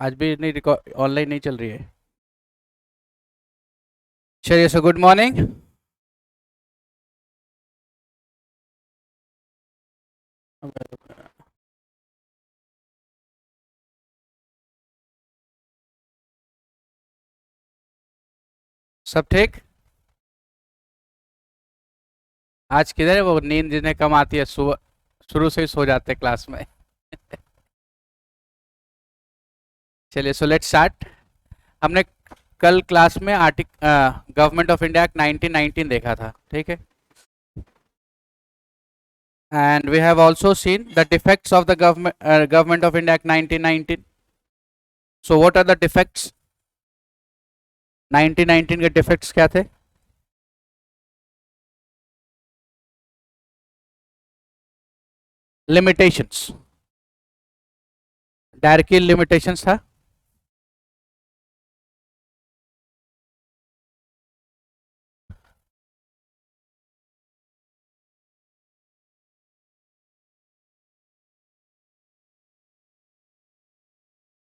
आज भी नहीं रिकॉर्ड ऑनलाइन नहीं चल रही है। चलिए सो गुड मॉर्निंग। सब ठीक। आज किधर है वो नींद जिन्हें कम आती है सुबह शुरू से ही सो जाते हैं क्लास में। चलिए सो लेट्स स्टार्ट। हमने कल क्लास में गवर्नमेंट ऑफ इंडिया एक्ट 1919 देखा था, ठीक है। And we have also seen the defects of the government of India act 1919। So what are the defects? 1919 के डिफेक्ट्स क्या थे? लिमिटेशंस। डायरेक्टली लिमिटेशंस था।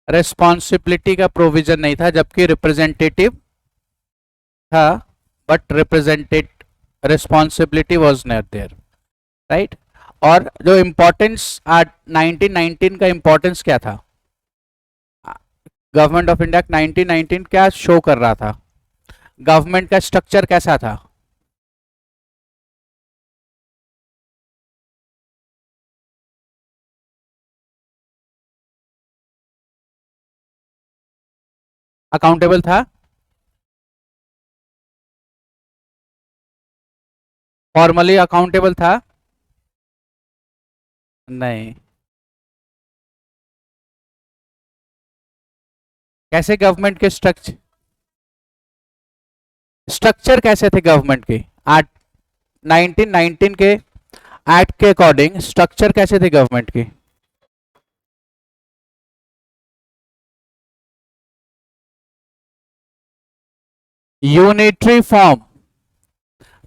रेस्पॉन्सिबिलिटी का प्रोविजन नहीं था, जबकि रिप्रेजेंटेटिव था, but representative responsibility was not there, right. और जो इम्पोर्टेंस 1919 का इम्पोर्टेंस क्या था? गवर्नमेंट ऑफ इंडिया 1919 क्या शो कर रहा था? गवर्नमेंट का स्ट्रक्चर कैसा था? अकाउंटेबल था? फॉर्मली अकाउंटेबल था? नहीं। कैसे गवर्नमेंट के स्ट्रक्चर कैसे थे गवर्नमेंट के? आर्ट 1919 के एक्ट के अकॉर्डिंग स्ट्रक्चर कैसे थे गवर्नमेंट की? यूनिटरी फॉर्म,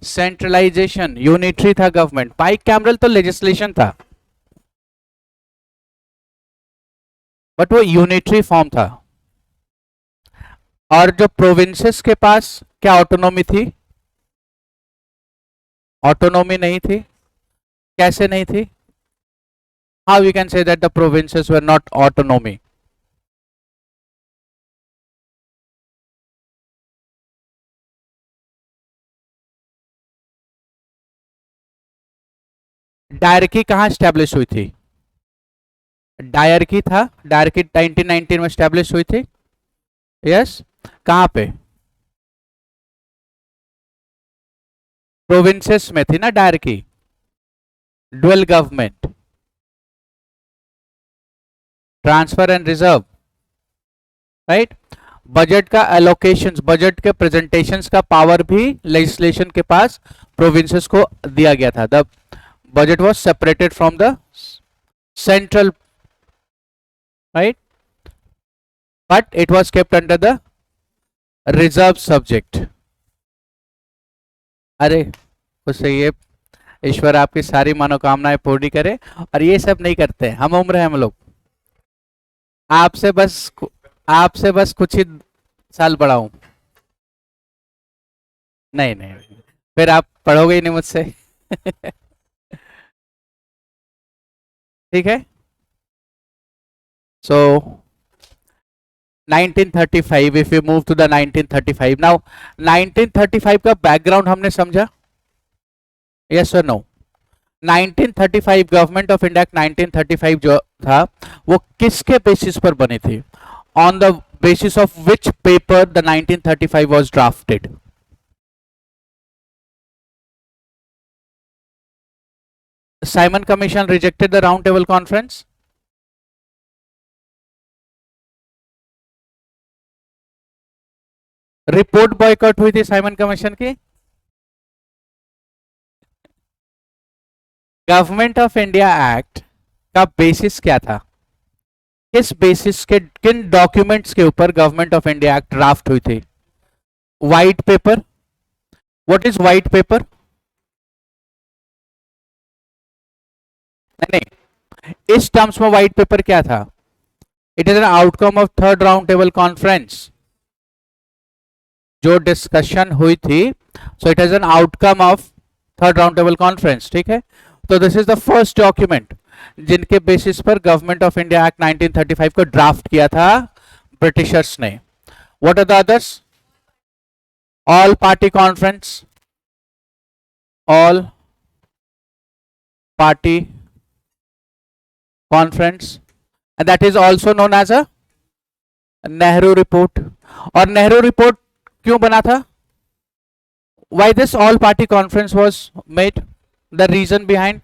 सेंट्रलाइजेशन, यूनिटरी था गवर्नमेंट। बाइक कैमरल तो लेजिस्लेशन था, बट वो यूनिटरी फॉर्म था। और जो प्रोविंसेस के पास क्या ऑटोनॉमी थी? ऑटोनॉमी नहीं थी। कैसे नहीं थी? How you can say that the provinces were not autonomy? Dyarchy कहाँ स्टैब्लिश हुई थी? डायरकी था, डायरकी 1919 में स्टैब्लिश हुई थी। यस। कहाँ पे? प्रोविंसेस में थी ना dyarchy. Dual government, transfer and reserve, right. Budget का एलोकेशन, बजट के प्रेजेंटेशंस का पावर भी लेजिस्लेशन के पास प्रोविंसेस को दिया गया था। The budget was separated from the central, right, but it was kept under the reserve subject. अरे कुछ सही है। ईश्वर आपकी सारी मनोकामनाएं पूरी करे। और ये सब नहीं करते, हम उम्र है हम लोग। आपसे बस आपसे बस कुछ ही साल बड़ा हूं। नहीं नहीं, फिर आप पढ़ोगे ही नहीं मुझसे। ठीक है। So 1935, if you move to the 1935 now. 1935 का बैकग्राउंड हमने समझा? यस और नो? 1935 गवर्नमेंट ऑफ इंडिया 1935 जो था वो किसके बेसिस पर बनी थी? On the basis of which paper the 1935 was drafted? Simon commission rejected the round table conference. Report boycott हुई थी साइमन कमीशन की। गवर्नमेंट ऑफ इंडिया एक्ट का बेसिस क्या था? किस बेसिस के, किन डॉक्यूमेंट्स के ऊपर government of India act draft हुई थी? White paper. What is white paper? नहीं नहीं, इस टर्म्स में व्हाइट पेपर क्या था? It is an outcome of third round table conference, जो डिस्कशन हुई थी, so it is an outcome of third round table conference, ठीक है। तो this is the first document जिनके बेसिस पर गवर्नमेंट ऑफ इंडिया एक्ट 1935 को ड्राफ्ट किया था ब्रिटिशर्स ने। What are the others? All party conference, all party conference, and that is also known as a Nehru report. और नेहरू रिपोर्ट क्यों बना था? Why this all party conference was made? The reason behind?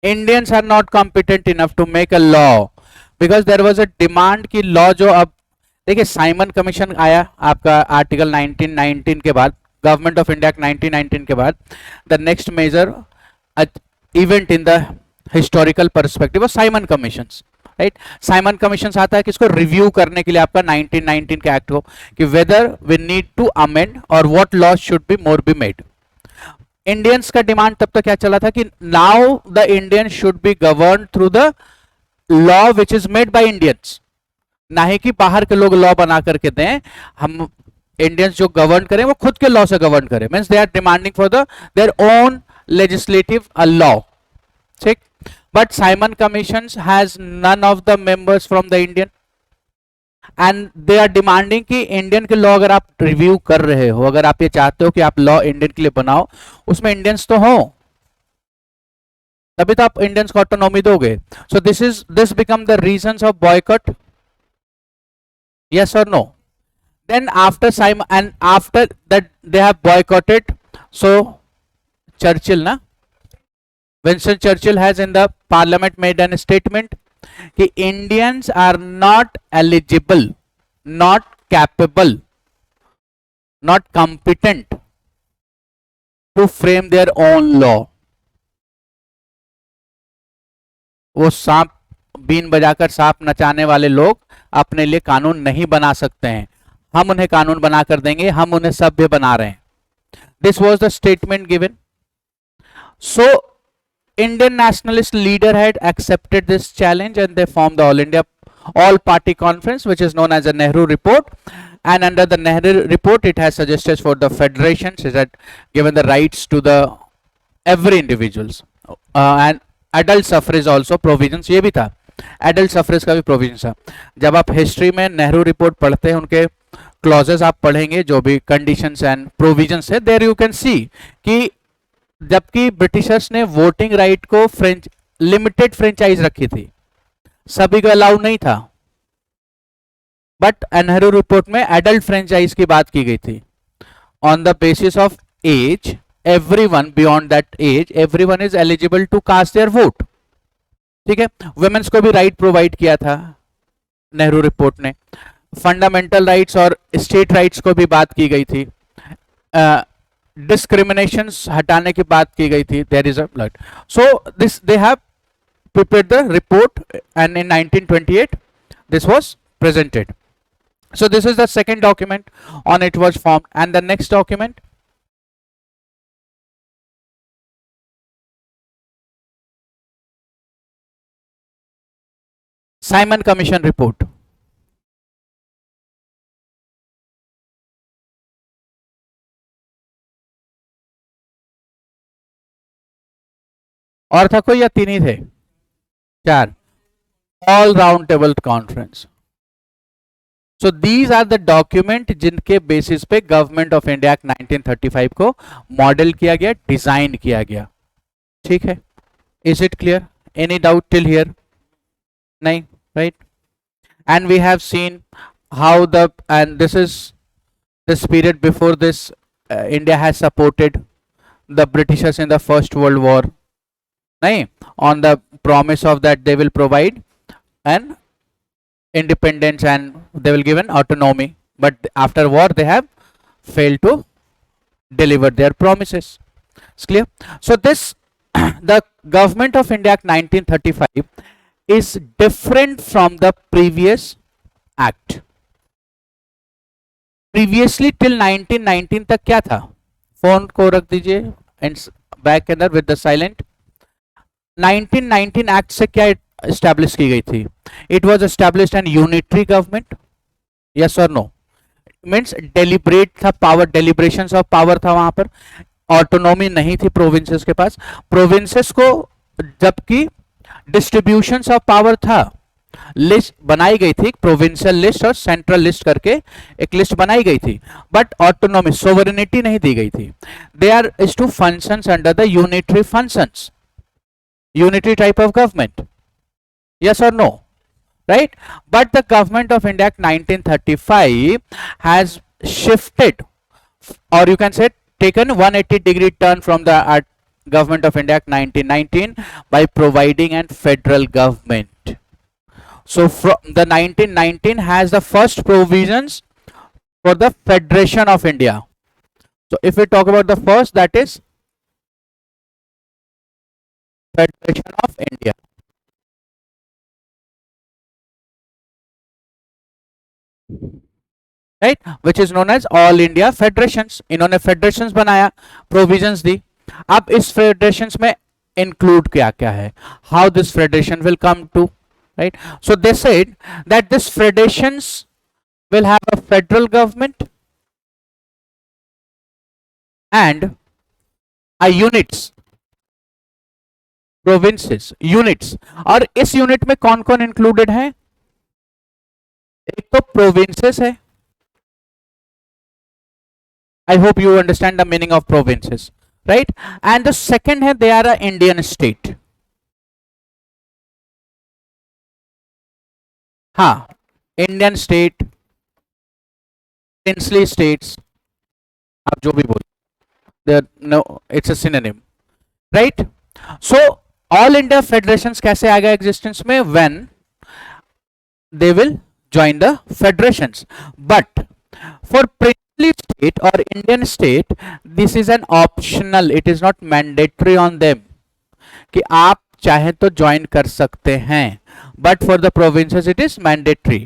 Indians are not competent enough to make a law because there was a demand कि law जो अब देखिए Simon commission आया आपका आर्टिकल 1919 के बाद, गवर्नमेंट ऑफ इंडिया 1919 के बाद, the next major event in the historical perspective of Simon commissions, right. Simon commission आता है किसको? रिव्यू करने के लिए आपका 1919 के एक्ट को, कि whether we need to amend और what law should be more be made. Indians का डिमांड तब तक क्या चला था कि now the Indian should be govern through the law which is made by Indians, ना ही कि बाहर के लोग लॉ बना करके दें, हम इंडियंस जो गवर्न करें वो खुद के लॉ से गवर्न करें। Means they are demanding for the their own legislative law, ठीक। But Simon Commission has none of the members from the Indian, and they are demanding कि इंडियन के लॉ अगर आप रिव्यू कर रहे हो, अगर आप ये चाहते हो कि आप लॉ इंडियन के लिए बनाओ, उसमें इंडियंस तो हो, तभी तो आप इंडियंस को ऑटोनॉमी दोगे। So this become the reasons of boycott, yes or no? Then after Simon and after that they have boycotted, so Churchill ना, Winston Churchill has in the parliament made an statement कि Indians are not eligible, not capable, not competent to frame their own law। वो सांप been बजाकर सांप नचाने वाले लोग अपने लिए कानून नहीं बना सकते हैं, हम उन्हें कानून बनाकर देंगे, हम उन्हें सभ्य बना रहे हैं। This was the statement given. So Indian nationalist leader had accepted this challenge and they formed the All India All Party Conference, which is known as the Nehru Report. And under the Nehru Report, it has suggested for the federations, it had given the rights to the every individuals, and adult suffrage also provisions ये भी था, adult suffrage का भी provisions था। जब आप history में Nehru report पढ़ते हैं, उनके clauses आप पढ़ेंगे, जो भी conditions and provisions है, there you can see कि जबकि ब्रिटिशर्स ने वोटिंग राइट को लिमिटेड फ्रेंचाइज रखी थी, सभी को अलाउ नहीं था, बट नेहरू रिपोर्ट में एडल्ट फ्रेंचाइज की बात की गई थी। On the basis of age, everyone beyond that age, everyone is eligible to cast their vote, ठीक है। वुमेन्स को भी राइट प्रोवाइड किया था नेहरू रिपोर्ट ने। फंडामेंटल राइट्स और स्टेट राइट्स को भी बात की गई थी, डिस्क्रिमिनेशंस हटाने की बात की गई थी। There is a blood, so this they have prepared the report and in 1928 this was presented. So this is the second document on it was formed, and the next document, Simon Commission report. और था कोई या तीन ही थे? चार। All round table conference. So these are the document जिनके basis पे गवर्नमेंट ऑफ इंडिया एक्ट 1935 को मॉडल किया गया, डिजाइन किया गया, ठीक है। Is it clear? Any doubt till here? नहीं, right. And we have seen how the, and this is this period before this, India has supported the Britishers in the first world war, नहीं, on the promise of that they will provide an independence and they will give an autonomy, but after war they have failed to deliver their promises. It's clear? So this the government of India Act 1935 is different from the previous act. Previously till 1919 तक क्या था? Phone को रख दीजिए and back के अंदर with the silent. 1919 act से क्या एस्टैब्लिश की गई थी? It was established an unitary government, yes और नो? मीन्स डेलिब्रेट था पावर, डेलिब्रेशन ऑफ पावर था वहां पर, ऑटोनॉमी नहीं थी प्रोविंसेस के पास। प्रोविंसेस को जबकि डिस्ट्रीब्यूशन ऑफ पावर था, लिस्ट बनाई गई थी, प्रोविंशियल लिस्ट और सेंट्रल लिस्ट करके एक लिस्ट बनाई गई थी, बट ऑटोनॉमी सोवरेनिटी नहीं दी गई थी। They are is two functions under the unitary functions, unitary type of government, yes or no, right? But the government of India Act 1935 has shifted, or you can say taken 180-degree turn from the government of India Act 1919 by providing an federal government. So from the 1919 has the first provisions for the Federation of India. So if we talk about the first, that is Federation of India, right, which is known as all India federations. इन्होंने federations बनाया, provisions दी। अब इस federations में include क्या क्या है, how this federation will come to, right? So they said that this federations will have a federal government and a units, provinces, units। और इस यूनिट में कौन कौन इंक्लूडेड है? एक तो प्रोविंसेस है, I hope you understand the meaning of provinces, right? And the second है, they are a Indian state। हाँ, Indian state, princely states, आप जो भी बोलो, no, it's a synonym, right? So all India federations कैसे आ गए existence में? When they will join the federations, but for state or Indian state, this is an optional, it is not mandatory on them कि आप चाहे तो join कर सकते हैं, but for the provinces it is mandatory।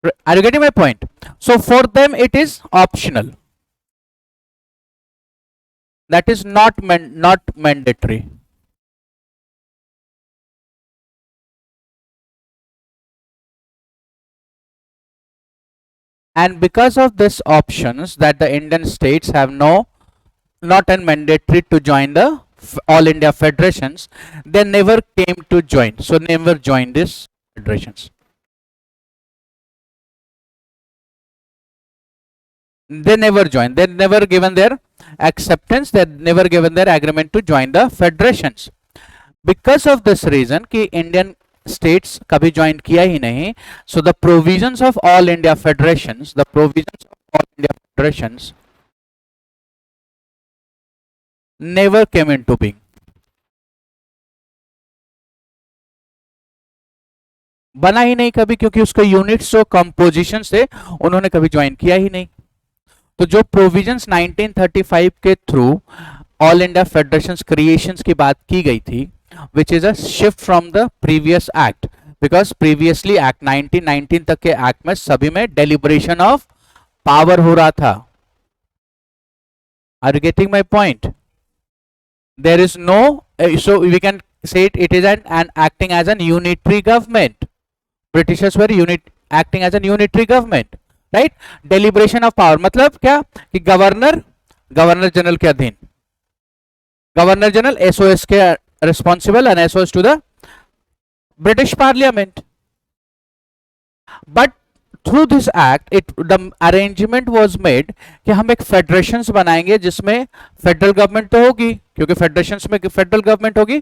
Are you getting my point? So for them it is optional, that is not mandatory। And because of this options that the Indian states have not an mandatory to join the all India federations, they never came to join, so never joined these federations। They never joined, they never given their acceptance, they never given their agreement to join the federations। Because of this reason कि Indian states कभी join किया ही नहीं, so the provisions of all India federations, the provisions of all India federations never came into being। बना ही नहीं कभी, क्योंकि उसके units जो कंपोजिशन थे उन्होंने कभी ज्वाइन किया ही नहीं। तो जो प्रोविजंस 1935 के through all India federations creations की बात की गई थी, which is a shift from the previous act, because previously act 1919 तक के एक्ट में सभी में डेलिब्रेशन ऑफ पावर हो रहा था। Are you getting my point? There is no, so we can say it is an acting as an unitary government। Britishers were acting as a unitary government, right? Deliberation of power मतलब क्या कि governor general के अधीन, governor general SOS के responsible and SOS to the British Parliament। But through this act the arrangement was made कि हम एक federations बनाएंगे जिसमें फेडरल गवर्नमेंट तो होगी, क्योंकि फेडरेशंस में फेडरल गवर्नमेंट होगी,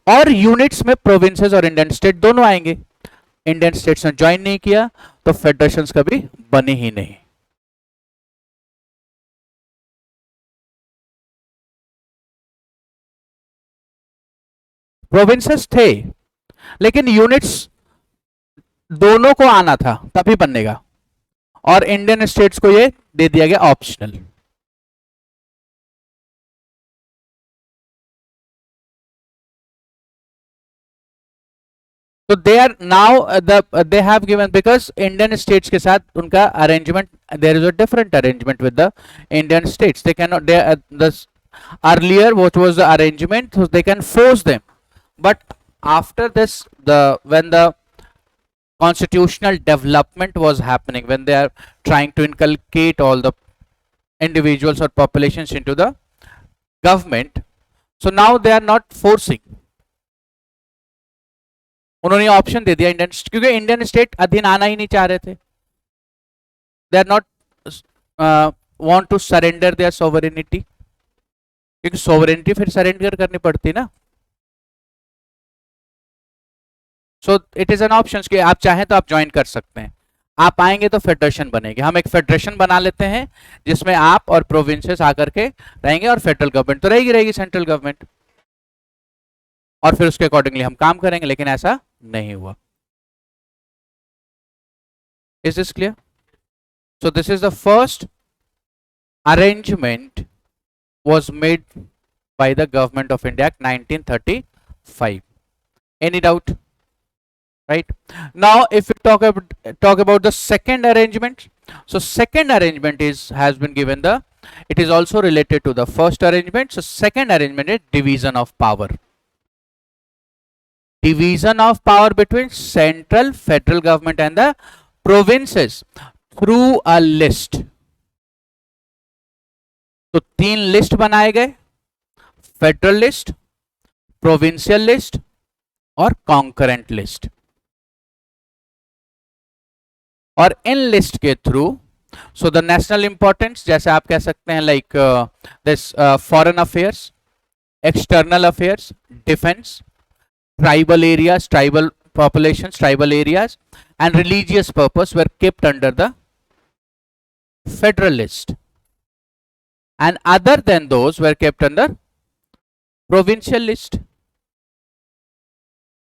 और यूनिट्स में प्रोविंसेस और इंडियन स्टेट दोनों आएंगे। इंडियन स्टेट्स ने ज्वाइन नहीं किया तो फेडरेशंस कभी बनी ही नहीं। प्रोविंसेस थे लेकिन यूनिट्स दोनों को आना था तभी बनेगा, और इंडियन स्टेट्स को ये दे दिया गया ऑप्शनल। तो they are now they have given, because Indian states के साथ उनका arrangement, there is a different arrangement with the Indian states. They can the earlier what was the arrangement, they can force them, but after this, when the constitutional development was happening, when they are trying to inculcate all the individuals or populations into the government, so now they are not forcing, उन्होंने option दे दिया Indian, क्योंकि Indian state अधीन आना ही नहीं चाह रहे थे, they are not want to surrender their sovereignty, क्योंकि सोवरेनिटी फिर सरेंडर करनी पड़ती ना। So it is an option कि आप चाहें तो आप ज्वाइन कर सकते हैं, आप आएंगे तो फेडरेशन बनेगी, हम एक फेडरेशन बना लेते हैं जिसमें आप और प्रोविंसेस आकर के रहेंगे और फेडरल गवर्नमेंट तो रहेगी सेंट्रल गवर्नमेंट, और फिर उसके अकॉर्डिंगली हम काम करेंगे, लेकिन ऐसा नहीं हुआ। Is this clear? So this is the first arrangement was made by the government of India Act 1935. Any doubt? Right now, if we talk about the second arrangement, so second arrangement has been given the, it is also related to the first arrangement. So second arrangement is division of power. Division of power between central federal government and the provinces through a list. तो 3 list बनाए गए, federal list, provincial list और concurrent list, और in list के through, so the national importance, जैसे आप कह सकते हैं like this foreign affairs, external affairs, defence, tribal areas, tribal populations, tribal areas, and religious purpose were kept under the federal list, and other than those were kept under provincial list.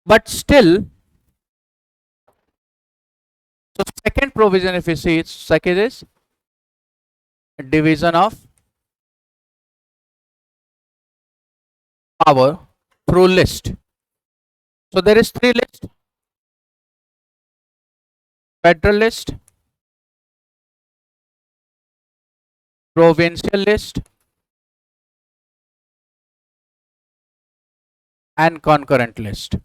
But still, so second provision, if you see, it's second is division of power through list. So there is 3 lists: federal list, provincial list, and concurrent list.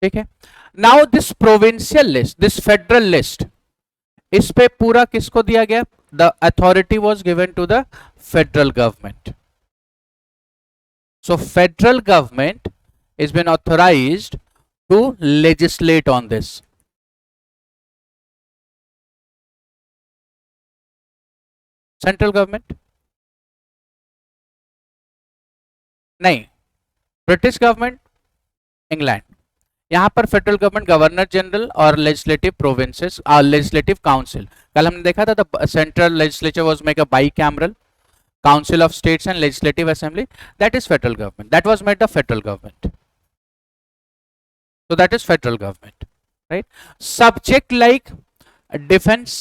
ठीक है। Now this provincial list, this federal list, इस पे पूरा किसको दिया गया? The authority was given to the federal government. So federal government is been authorised to legislate on this. Central government नहीं, British government, England. यहां पर फेडरल गवर्नमेंट गवर्नर जनरल और लेजिस्लेटिव प्रोविंसेस और लेजिस्लेटिव काउंसिल. कल हमने देखा था the central legislature was make a bicameral council of states and legislative assembly. That is federal government, that was made the federal government. So that is federal government, right? Subject like defense,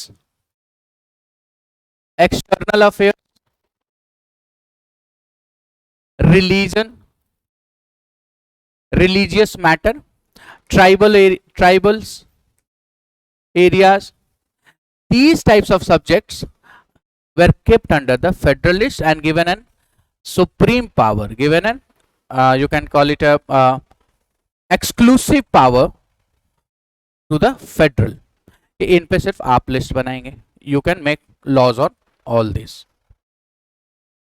external affairs, religion, religious matter, tribals areas, these types of subjects were kept under the federalist and given an supreme power, given an you can call it a exclusive power to the federal. इन पे सिर्फ आप list बनाएंगे. You can make laws on all this.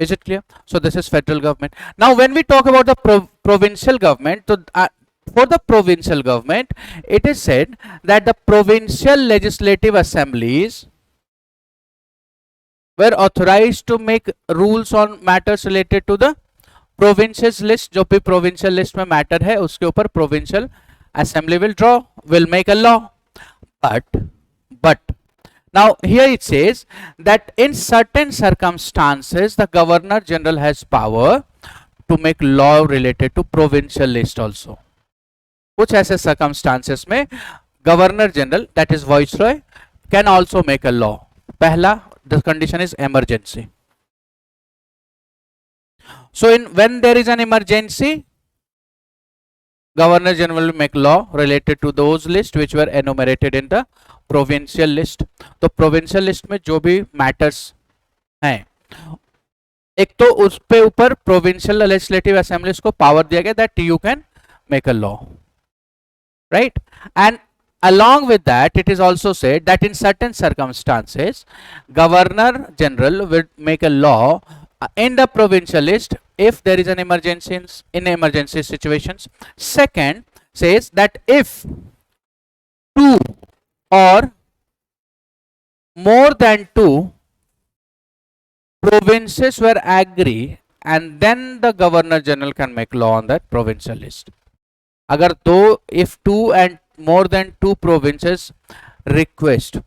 Is it clear? So this is federal government. Now when we talk about the provincial government, तो for the provincial government it is said that the provincial legislative assemblies were authorized to make rules on matters related to the provincial list. जो भी provincial list में matter है उसके ऊपर provincial assembly will make a law. But now here it says that in certain circumstances the governor general has power to make law related to provincial list also. कुछ ऐसे circumstances में governor general, that is viceroy, can also make a law. पहला, the condition is emergency. So when there is an emergency, Governor General will make law related to those lists which were enumerated in the provincial list. तो provincial list में जो भी matters हैं। एक तो उस पे ऊपर प्रोविंशियल लेजिस्लेटिव असेंबलीज को पावर दिया गया that you can make a law, right? And along with that, it is also said that in certain circumstances, Governor General will make a law in the provincial list if there is an emergency in emergency situations. Second says that if two or more than two provinces were agree, and then the Governor General can make law on that provincial list. अगर दो, if two and more than two provinces request,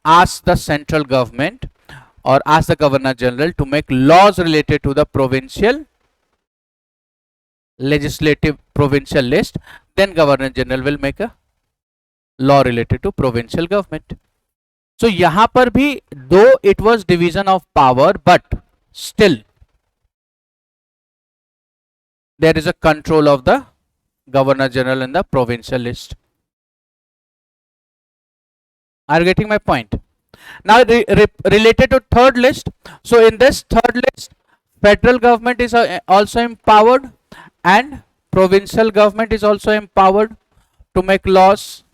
ask the central government or ask the Governor General to make laws related to the provincial legislative provincial list, then Governor General will make a law related to provincial government. So यहाँ पर भी though it was division of power, but still there is a control of the Governor General in the provincial list. Are you getting my point? Now related to third list, so in this third list, federal government is also empowered and provincial government is also empowered to make laws.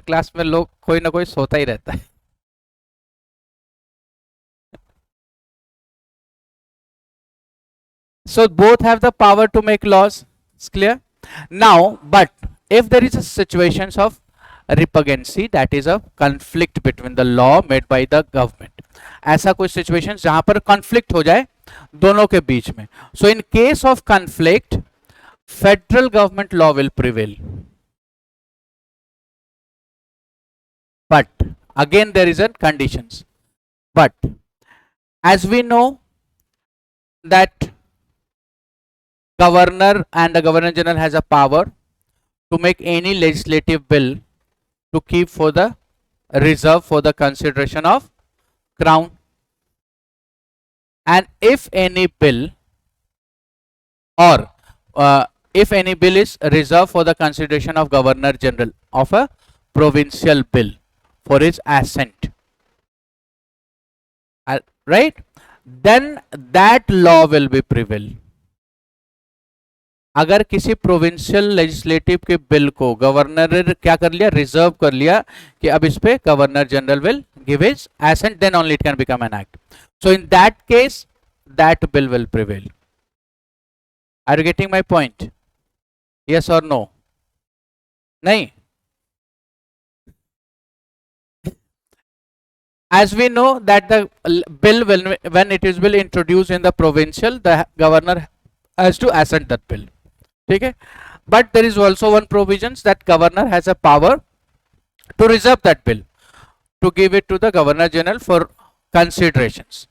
Class में लोग कोई ना कोई सोता ही रहता है. So both have the power to make laws. It's clear. Now, but if there is a situations of repugnancy, that is a conflict between the law made by the government, ऐसा कोई situations जहां पर conflict हो जाए दोनों के बीच में, so in case of conflict, federal government law will prevail. But again there is a conditions. But as we know that governor and the Governor General has a power to make any legislative bill to keep for the reserve for the consideration of crown, and if any bill or if any bill is reserved for the consideration of Governor General of a provincial bill for his assent, right, then that law will be prevail. अगर किसी provincial legislative के bill को governor ने क्या कर लिया, reserve कर लिया कि अब इस पे governor general will give his assent, then only it can become an act. So in that case that bill will prevail. Are you getting my point? Yes और नो? नहीं. As we know that the bill when it is will introduced in the provincial, the governor has to assent that bill. Okay? But there is also one provisions that governor has a power to reserve that bill, to give it to the Governor General for considerations.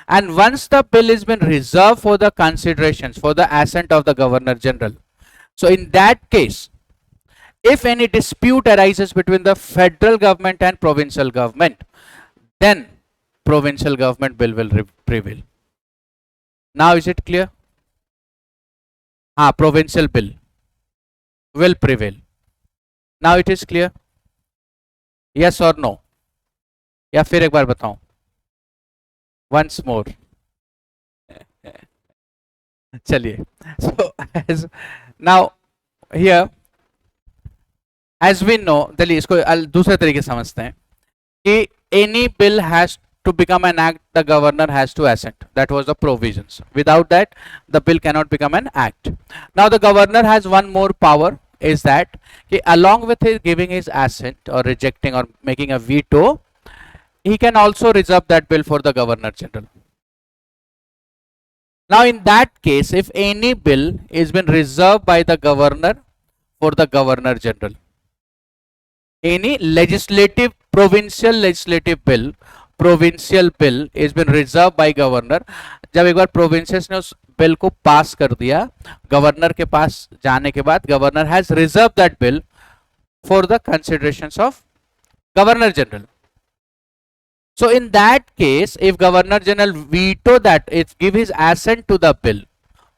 And once the bill has been reserved for the considerations for the assent of the Governor General, so in that case, if any dispute arises between the federal government and provincial government, then provincial government bill will prevail. Now is it clear? Provincial bill will prevail. Now it is clear? Yes or no? या फिर एक बार बताऊं? Once more. चलिए. So now here, as we know, चलिए इसको दूसरे तरीके से समझते हैं कि any bill has to become an act, the governor has to assent. That was the provisions. Without that, the bill cannot become an act. Now the governor has one more power, is that along with his giving his assent or rejecting or making a veto, he can also reserve that bill for the Governor General. Now in that case, if any bill is been reserved by the governor for the Governor General, any legislative provincial legislative bill, provincial bill is been reserved by governor, जब एक बार provinces ने उस bill को पास कर दिया, governor के पास जाने के बाद governor has reserve that bill for the considerations of governor general. So in that case, if Governor General veto that, if give his assent to the bill,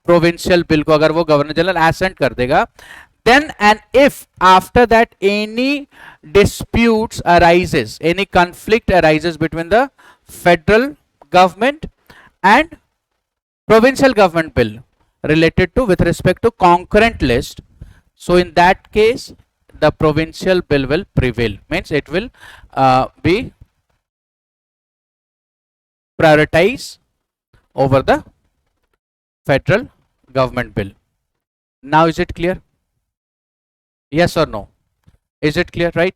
provincial bill को अगर वो Governor General assent कर देगा, then and if after that any disputes arises, any conflict arises between the federal government and provincial government bill related to with respect to concurrent list, so in that case the provincial bill will prevail, means it will be prioritized over the federal government bill. Now is it clear? Yes or no? Is it clear, right?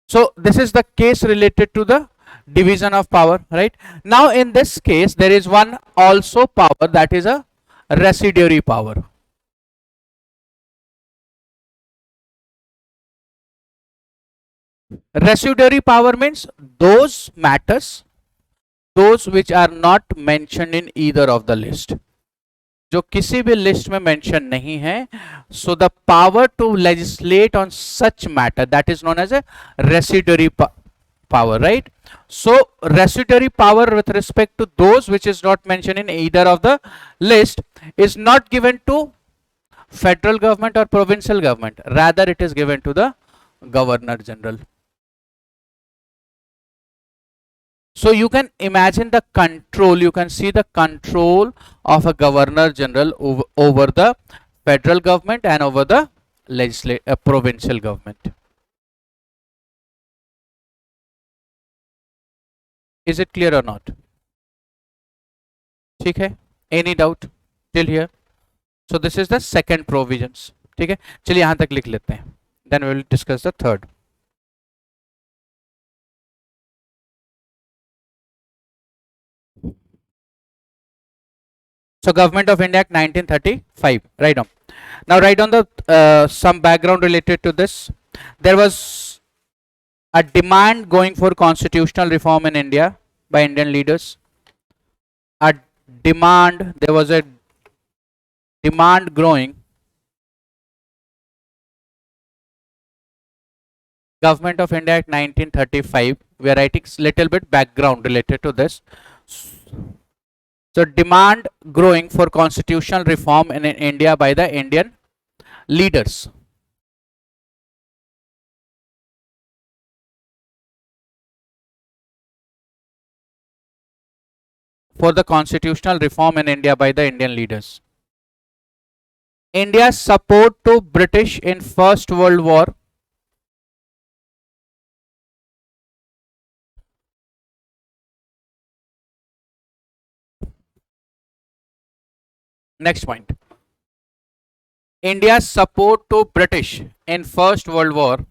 So this is the case related to the division of power, right? Now in this case there is one also power, that is a residuary power. Residuary power means those matters, those which are not mentioned in either of the list, जो किसी भी list में mention नहीं है, so the power to legislate on such matter, that is known as a residuary power, right? So residuary power with respect to those which is not mentioned in either of the list is not given to federal government or provincial government, rather it is given to the governor general. So you can imagine the control, you can see the control of a governor general over the federal government and over the provincial government. Is it clear or not? ठीक है? Any doubt till here? So this is the second provisions. ठीक है? चलिए यहाँ तक लिख लेते हैं. Then we will discuss the third. So Government of India Act 1935. Write down. Now write down the some background related to this. There was a demand going for constitutional reform in India by Indian leaders. A demand, there was a demand growing. Government of India Act 1935. We are writing little bit background related to this. So demand growing for constitutional reform in India by the Indian leaders. For the constitutional reform in India by the Indian leaders. India's support to British in First World War. Next point. India's support to British in First World War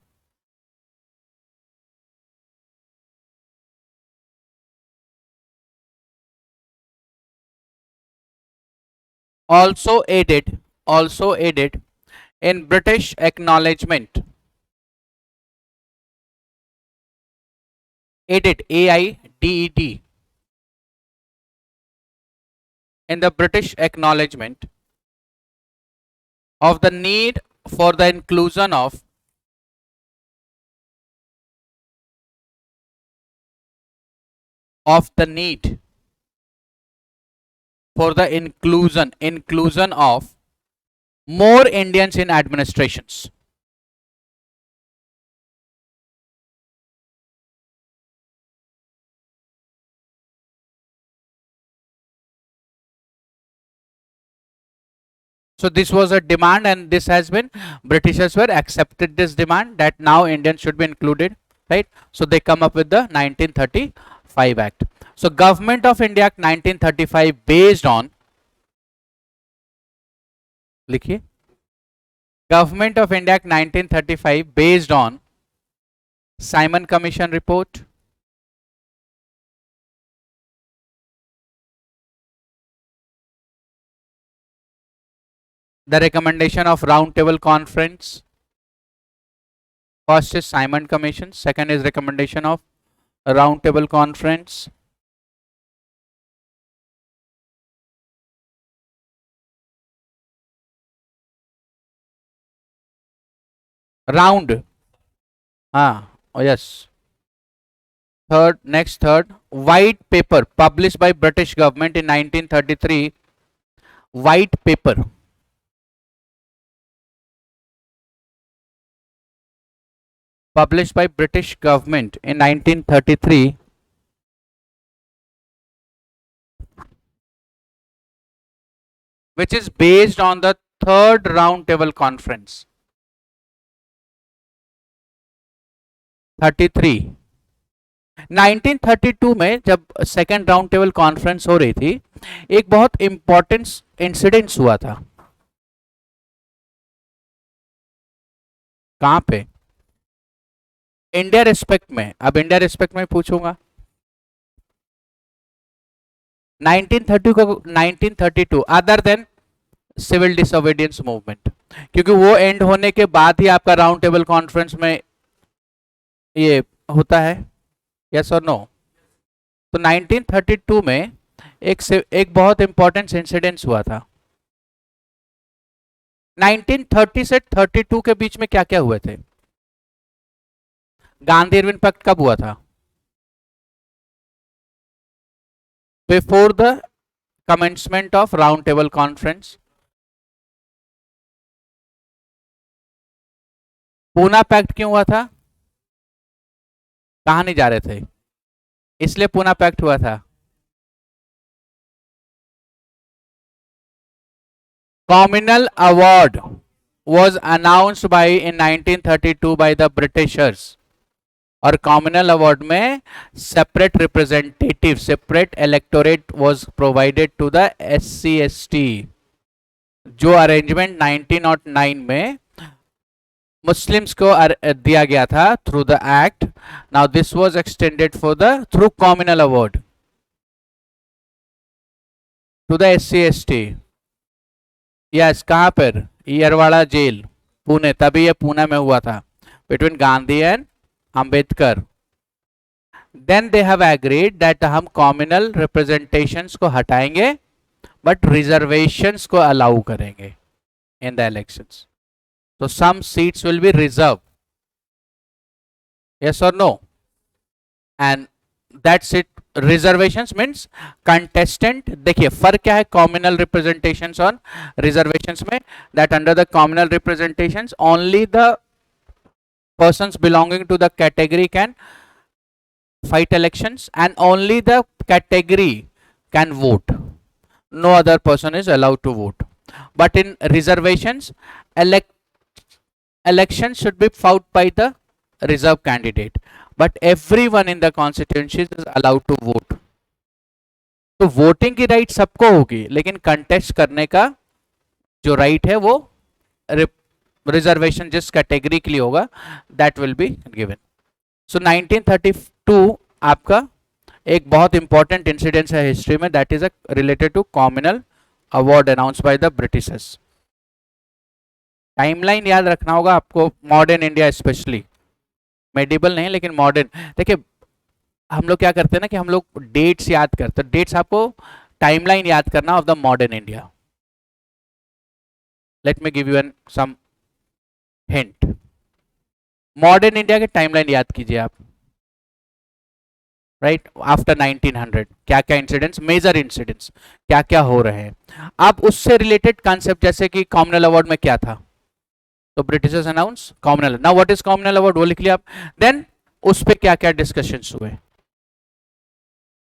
also aided in British acknowledgement. Aided, AIDED, in the British acknowledgement of the need for the inclusion of the need for the inclusion of more Indians in administrations. So this was a demand, and this has been, Britishers were accepted this demand that now Indians should be included, right? So they come up with the 1935 Act. So Government of India Act 1935 based on, लिखिए, Government of India Act 1935 based on Simon Commission report, the recommendation of Round Table Conference. First is Simon Commission, second is recommendation of Round Table Conference. Round, oh yes. Third, white paper published by British government in 1933. White paper published by British government in 1933, which is based on the third round table conference. 33 1932 में जब second round table conference हो रही थी, एक बहुत important incidence हुआ था. कहां पे? इंडिया रिस्पेक्ट में. अब इंडिया रिस्पेक्ट में पूछूंगा. 1930 को 1932 other than civil disobedience movement, क्योंकि वो एंड होने के बाद ही आपका राउंड टेबल कॉन्फ्रेंस में ये होता है. यस और नो? तो 1932 में एक बहुत इंपॉर्टेंट इंसिडेंस हुआ था. 1930 से 32 के बीच में क्या क्या हुए थे? गांधी इरविन पैक्ट कब हुआ था? Before the commencement of round table conference. Poona pact क्यों हुआ था? कहां नहीं जा रहे थे, इसलिए पूना पैक्ट हुआ था. Communal award was announced by in 1932 by the Britishers. और कॉम्युनल अवार्ड में separate representative, separate electorate was provided to the SC/ST. जो अरेंजमेंट 1909 में मुस्लिम्स को दिया गया था through the act, now this was extended for the through communal award to the SC/ST. Yes, कहां पर? येरवाड़ा जेल, पुणे. तभी ये पुणे में हुआ था between Gandhi and Ambedkar. Then they have agreed that हम कॉम्युनल रिप्रेजेंटेशंस को हटाएंगे बट रिजर्वेशंस को अलाउ करेंगे in the elections. So some seats will be reserved. Yes or no? And that's it. Reservations means contestant. देखिए फर्क क्या है communal representations और reservations में? That under the communal representations only the persons belonging to the category can fight elections and only the category can vote. No other person is allowed to vote. But in reservations, election should be fought by the reserve candidate, but everyone in the constituency is allowed to vote. तो voting की right सबको होगी, लेकिन contest करने का जो right है वो रिजर्वेशन जिस कैटेगरी के लिए होगा that will be given. So 1932 आपका एक बहुत इंपॉर्टेंट इंसिडेंस है हिस्ट्री में, that is related to communal award announce by the Britishers. Timeline याद रखना होगा आपको, मॉडर्न इंडिया स्पेशली, मेडिवल नहीं लेकिन मॉडर्न. देखिए हम लोग क्या करते हैं ना कि हम लोग डेट्स याद करते हैं, डेट्स आपको टाइमलाइन याद करना of the modern India. Let me give you an some hint. Modern India के टाइमलाइन याद कीजिए आप. राइट, आफ्टर 1900 क्या क्या इंसिडेंट्स, मेजर इंसिडेंट्स क्या क्या हो रहे हैं. अब उससे रिलेटेड कॉन्सेप्ट जैसे कि कॉम्युनल अवार्ड में क्या था, तो Britishers announce communal. Now what is communal award, वो लिख लिया आप. देन उस पे क्या क्या डिस्कशंस हुए.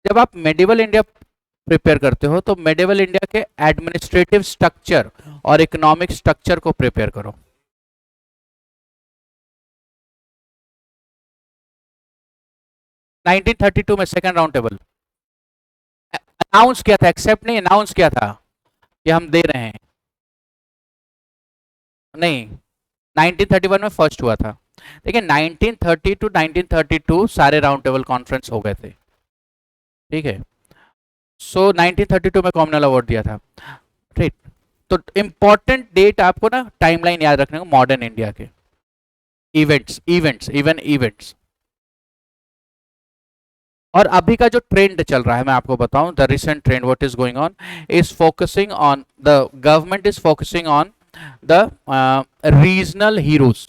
जब आप मेडिवल इंडिया प्रिपेयर करते हो तो मेडिवल इंडिया के एडमिनिस्ट्रेटिव स्ट्रक्चर और इकोनॉमिक स्ट्रक्चर को प्रिपेयर करो. नाइनटीन 1932 में सेकेंड राउंड टेबल अनाउंस किया था, एक्सेप्ट नहीं, अनाउंस किया था कि हम दे रहे हैं. नहीं, 1931 में फर्स्ट हुआ था. देखिए 1930 टू 1932 सारे राउंड टेबल कॉन्फ्रेंस हो गए थे. ठीक है, सो 1932 में कॉमनल अवार्ड दिया था. राइट, तो इंपॉर्टेंट डेट आपको ना टाइमलाइन याद रखने को मॉडर्न इंडिया के इवेंट्स, इवन इवेंट्स. और अभी का जो ट्रेंड चल रहा है मैं आपको बताऊं, the recent trend what is going on is focusing on, the government is focusing on the regional heroes.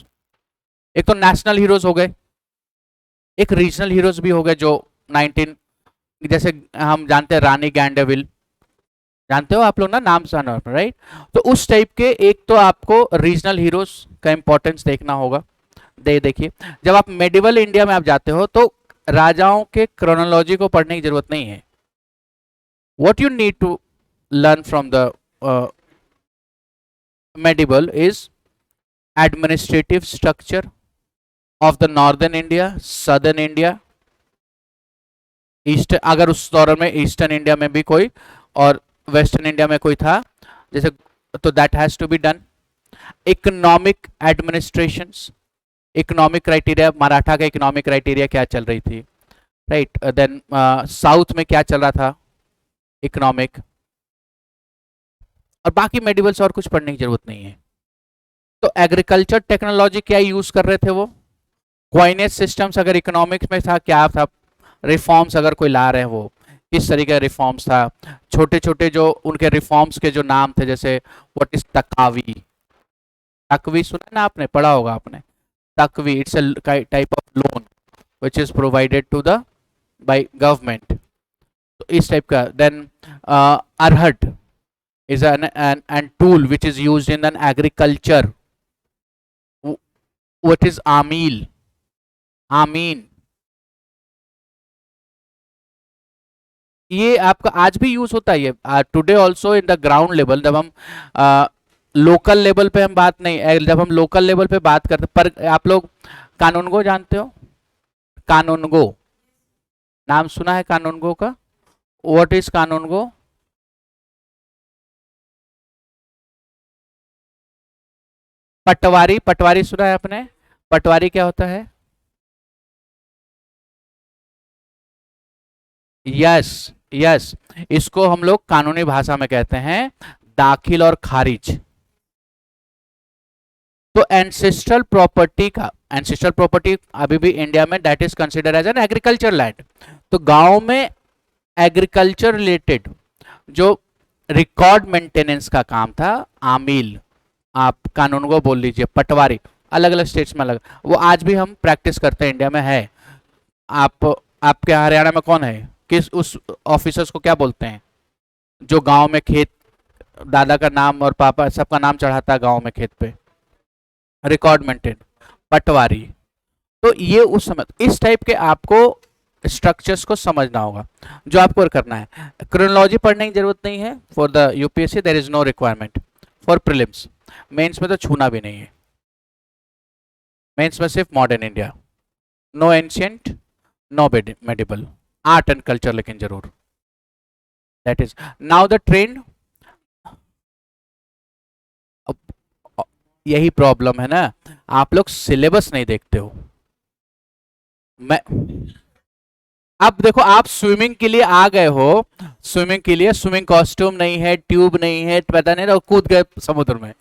एक तो नेशनल हीरोज हो गए, एक रीजनल हीरोज भी हो गए जो 19, जैसे हम जानते हैं रानी गैंडेविल, जानते हो आप लोग ना, नाम सुना, राइट. तो उस टाइप के एक तो आपको रीजनल हीरोज का इंपॉर्टेंस देखना होगा. देखिए, जब आप मेडिवल इंडिया में आप जाते हो तो राजाओं के क्रोनोलॉजी को पढ़ने की जरूरत नहीं है. What you need to learn from the medieval is administrative structure of the northern India, southern India, east, अगर उस दौरान में ईस्टर्न इंडिया में भी कोई और वेस्टर्न इंडिया में कोई था जैसे, तो that has to be done. Economic administrations, economic criteria, Maratha का इकोनॉमिक क्राइटेरिया क्या चल रही थी, राइट. देन साउथ में क्या चल रहा था इकोनॉमिक, और बाकी मेडिवल्स और कुछ पढ़ने की जरूरत नहीं है. तो एग्रीकल्चर टेक्नोलॉजी क्या यूज कर रहे थे वो, क्वाइनेज सिस्टम्स अगर इकोनॉमिक्स में था क्या था, रिफॉर्म्स अगर कोई ला रहे हैं वो किस तरीके का रिफॉर्म्स था, छोटे छोटे जो उनके रिफॉर्म्स के जो नाम थे, जैसे व्हाट इज तकावी, तकवी सुना ना आपने, पढ़ा होगा आपने, takavi it's a type of loan which is provided to the by government, तो इस टाइप का. Then arhat is an tool which is used in an agriculture. What is amil, आमीन, ये आपका आज भी यूज होता है, ये today also in the ground level. जब हम लोकल लेवल पे हम बात नहीं, जब हम लोकल लेवल पे बात करते, पर आप लोग कानूनगो जानते हो, कानूनगो नाम सुना है कानूनगो का, व्हाट इज कानूनगो, पटवारी, पटवारी सुना है आपने, पटवारी क्या होता है, यस यस, इसको हम लोग कानूनी भाषा में कहते हैं दाखिल और खारिज. तो एंसेस्ट्रल प्रॉपर्टी का, एंसेस्ट्रल प्रॉपर्टी अभी भी इंडिया में that is consider as an agriculture land. तो गांव में एग्रीकल्चर रिलेटेड जो रिकॉर्ड मेंटेनेंस का काम था, आमिल, आप कानून को बोल लीजिए, पटवारी, अलग अलग स्टेट्स में अलग, वो आज भी हम प्रैक्टिस करते हैं, इंडिया में है. आप आपके हरियाणा में कौन है, किस उस ऑफिसर्स को क्या बोलते हैं जो गांव में खेत, दादा का नाम और पापा सबका नाम चढ़ाता है गांव में खेत पे, रिकॉर्ड मेंटेन, पटवारी. तो ये उस समय इस टाइप के आपको स्ट्रक्चर्स को समझना होगा जो आपको करना है. क्रोनोलॉजी पढ़ने की जरूरत नहीं है for the UPSC, there is no requirement. For prelims, mains में तो छूना भी नहीं है, मेंस में सिर्फ modern India, no ancient, no medieval, art and culture लेकिन जरूर. That is now the trend. यही प्रॉब्लम है ना, आप लोग सिलेबस नहीं देखते हो. मैं अब देखो, आप स्विमिंग के लिए आ गए हो, स्विमिंग के लिए स्विमिंग कॉस्ट्यूम नहीं है, ट्यूब नहीं है, पता नहीं, तो कूद गए समुद्र में.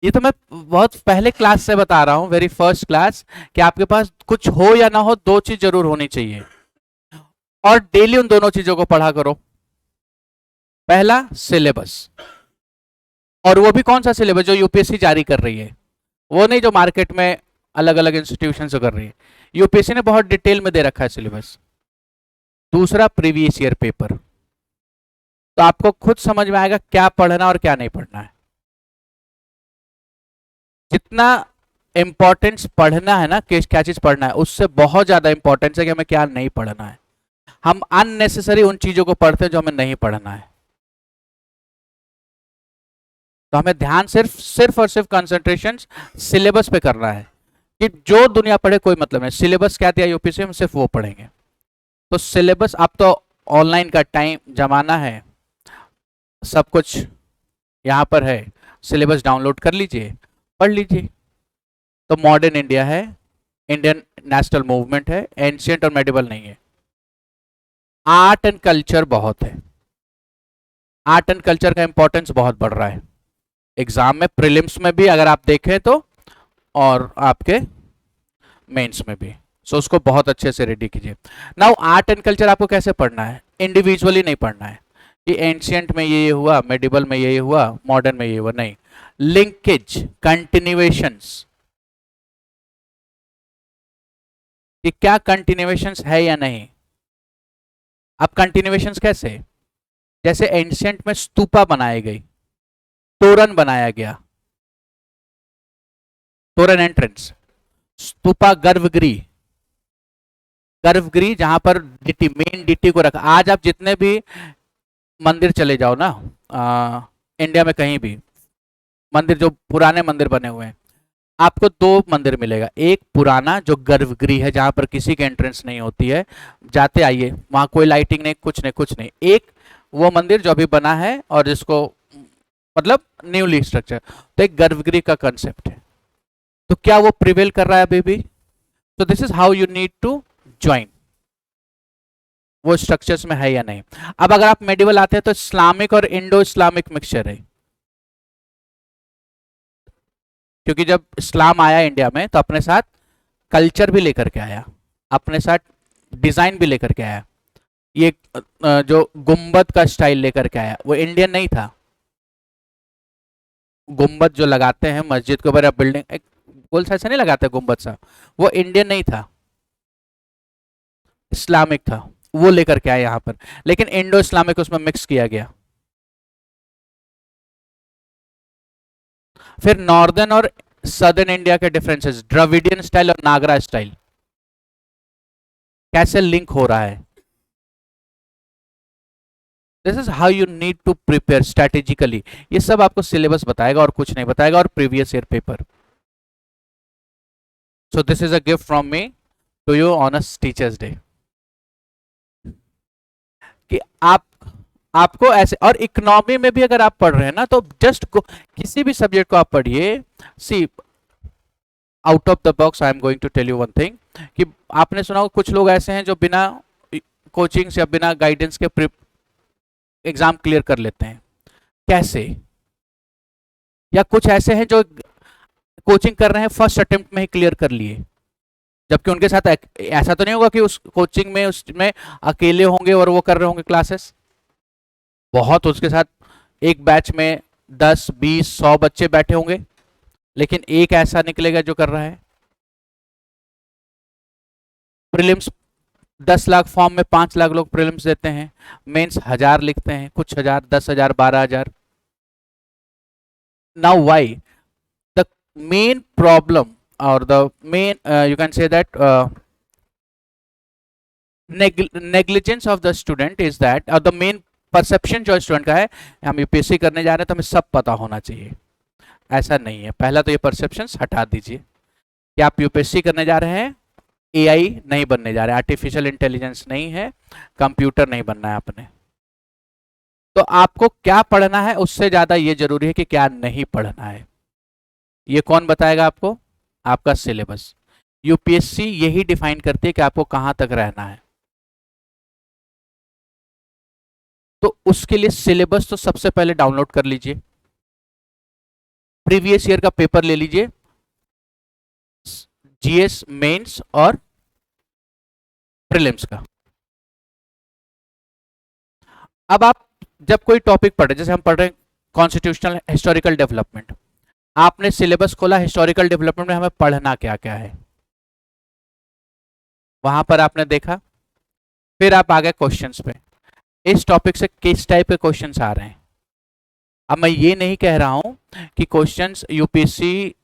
ये तो मैं बहुत पहले क्लास से बता रहा हूं, वेरी फर्स्ट क्लास, कि आपके पास कुछ हो या ना हो, दो चीज जरूर होनी चाहिए, और डेली उन दोनों चीजों को पढ़ा करो. पहला सिलेबस, और वो भी कौन सा सिलेबस जो यूपीएससी जारी कर रही है, वो नहीं जो मार्केट में अलग अलग इंस्टीट्यूशन से कर रही है. यूपीएससी ने बहुत डिटेल में दे रखा है सिलेबस. दूसरा प्रीवियस ईयर पेपर, तो आपको खुद समझ में आएगा क्या पढ़ना और क्या नहीं पढ़ना है. जितना इंपॉर्टेंस पढ़ना है ना, क्या चीज पढ़ना है, उससे बहुत ज्यादा इंपॉर्टेंस है कि हमें क्या नहीं पढ़ना है. हम अननेसेसरी उन चीजों को पढ़ते हैं जो हमें नहीं पढ़ना है. तो हमें ध्यान सिर्फ और सिर्फ कंसंट्रेशन सिलेबस पे करना है, कि जो दुनिया पढ़े कोई मतलब नहीं, सिलेबस क्या दिया यूपीएससी में सिर्फ वो पढ़ेंगे. तो सिलेबस, अब तो ऑनलाइन का टाइम जमाना है, सब कुछ यहाँ पर है, सिलेबस डाउनलोड कर लीजिए, पढ़ लीजिए. तो मॉडर्न इंडिया है, इंडियन नेशनल मूवमेंट है, एंशियंट और मेडिवल नहीं है. आर्ट एंड कल्चर बहुत है, आर्ट एंड कल्चर का इंपॉर्टेंस बहुत बढ़ रहा है एग्जाम में, प्रीलिम्स में भी अगर आप देखें तो, और आपके मेंस में भी. सो उसको बहुत अच्छे से रेडी कीजिए. नाउ आर्ट एंड कल्चर आपको कैसे पढ़ना है, इंडिविजुअली नहीं पढ़ना है कि एंशियंट में ये हुआ, मेडिवल में ये हुआ, मॉडर्न में ये हुआ, नहीं. लिंकेज, कंटिन्यूएशंस, कि क्या कंटिन्यूएशंस है या नहीं. अब कंटिन्यूएशंस कैसे, जैसे एंशियंट में स्तूपा बनाई गई, तोरण बनाया गया, तोरण एंट्रेंस, स्तूपा गर्भगृह, गर्भगृह जहां पर डिटी, मेन डिटी को रखा। आज आप जितने भी मंदिर चले जाओ ना, इंडिया में कहीं भी मंदिर, जो पुराने मंदिर बने हुए हैं, आपको दो मंदिर मिलेगा। एक पुराना जो गर्भगृह है, जहां पर किसी की एंट्रेंस नहीं होती है, जाते आइए, वहां कोई लाइटिंग नहीं, कुछ नहीं, कुछ नहीं। एक वो मंदिर जो अभी बना है और जिसको मतलब न्यूली स्ट्रक्चर, तो एक गर्भगृह का कंसेप्ट है। तो क्या वो प्रिवेल कर रहा है अभी भी? तो this is how you need to join, वो स्ट्रक्चर्स में है या नहीं। अब अगर आप मेडिवल आते हैं तो इस्लामिक और इंडो इस्लामिक मिक्सचर है, क्योंकि जब इस्लाम आया इंडिया में तो अपने साथ कल्चर भी लेकर के आया, अपने साथ डिजाइन भी लेकर के आया। ये जो गुम्बद का स्टाइल लेकर के आया, वो इंडियन नहीं था। गुम्बद जो लगाते हैं मस्जिद के ऊपर या बिल्डिंग, एक गोल सा ऐसा नहीं लगाते गुम्बद सा, वो इंडियन नहीं था, इस्लामिक था। वो लेकर के आए यहाँ पर, लेकिन इंडो इस्लामिक उसमें मिक्स किया गया। फिर नॉर्दर्न और सदर्न इंडिया के डिफरेंसेस, द्रविडियन स्टाइल और नागरा स्टाइल कैसे लिंक हो रहा है। This is how you need to prepare strategically. ये सब आपको सिलेबस बताएगा और कुछ नहीं बताएगा, और previous year paper. So this is a gift from me to you on a teacher's day, कि आपको ऐसे। और इकोनॉमी में भी अगर आप पढ़ रहे हैं ना, तो जस्ट किसी भी सब्जेक्ट को आप पढ़िए। See, out of the box I am going to tell you one thing, कि आपने सुना कुछ लोग ऐसे हैं जो बिना कोचिंग या बिना गाइडेंस के एग्जाम क्लियर कर लेते हैं। कैसे? या कुछ ऐसे हैं जो कोचिंग कर रहे हैं, फर्स्ट अटेम्प्ट में ही क्लियर कर लिए, जबकि उनके साथ ऐसा तो नहीं होगा कि उस कोचिंग में उसमें अकेले होंगे और वो कर रहे होंगे क्लासेस। बहुत उसके साथ एक बैच में 10, 20, 100 बच्चे बैठे होंगे, लेकिन एक ऐसा निकलेगा जो कर रहा है। प्रीलिम्स 10 लाख फॉर्म में 5 लाख लोग प्रीलिम्स देते हैं, मेंस 1000 लिखते हैं, कुछ हजार, 10,000, 12,000। Now why the main problem और the main you can say that negligence of the student is that, और द मेन परसेप्शन जो स्टूडेंट का है, हम यूपीएससी करने जा रहे हैं तो हमें सब पता होना चाहिए। ऐसा नहीं है। पहला तो ये परसेप्शन हटा दीजिए कि आप यूपीएससी करने जा रहे हैं, एआई नहीं बनने जा रहे, आर्टिफिशियल इंटेलिजेंस नहीं है, कंप्यूटर नहीं बनना है आपने। तो आपको क्या पढ़ना है उससे ज्यादा ये जरूरी है कि क्या नहीं पढ़ना है। ये कौन बताएगा आपको? आपका सिलेबस। यूपीएससी यही डिफाइन करती है कि आपको कहां तक रहना है। तो उसके लिए सिलेबस तो सबसे पहले डाउनलोड कर लीजिए, प्रीवियस ईयर का पेपर ले लीजिए, जीएस मेंस और प्रीलिम्स का। अब आप जब कोई टॉपिक पढ़ रहे, जैसे हम पढ़ रहे हैं कॉन्स्टिट्यूशनल हिस्टोरिकल डेवलपमेंट, आपने सिलेबस खोला, हिस्टोरिकल डेवलपमेंट में हमें पढ़ना क्या क्या है, वहां पर आपने देखा। फिर आप आ गए क्वेश्चंस पे, इस टॉपिक से किस टाइप के क्वेश्चंस आ रहे हैं। अब मैं ये नहीं कह रहा हूं कि क्वेश्चंस यूपीएससी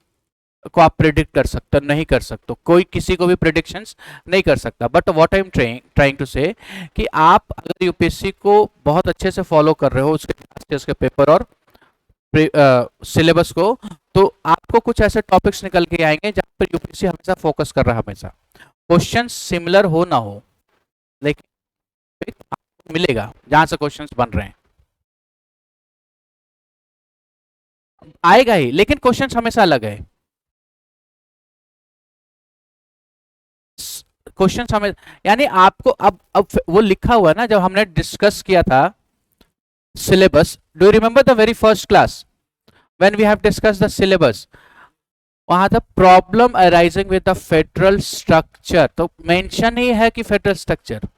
को आप प्रिडिक्ट कर सकते हो, नहीं कर सकते, कोई किसी को भी प्रिडिक्शंस नहीं कर सकता। But what I am trying to say, कि आप अगर यूपीएससी को बहुत अच्छे से फॉलो कर रहे हो, उसके पेपर और सिलेबस को, तो आपको कुछ ऐसे टॉपिक्स निकल के आएंगे जहां पर यूपीएससी हमेशा फोकस कर रहा है। हमेशा क्वेश्चन सिमिलर हो ना हो, लेकिन आपको मिलेगा जहां से क्वेश्चंस बन रहे हैं, आएगा ही, लेकिन क्वेश्चंस हमेशा अलग है। क्वेश्चन हमें, यानी आपको अब वो लिखा हुआ है ना, जब हमने डिस्कस किया था syllabus, do you remember the very first class when we have discussed the syllabus, वहां था problem arising with the federal structure, तो मेंशन ही है कि फेडरल स्ट्रक्चर।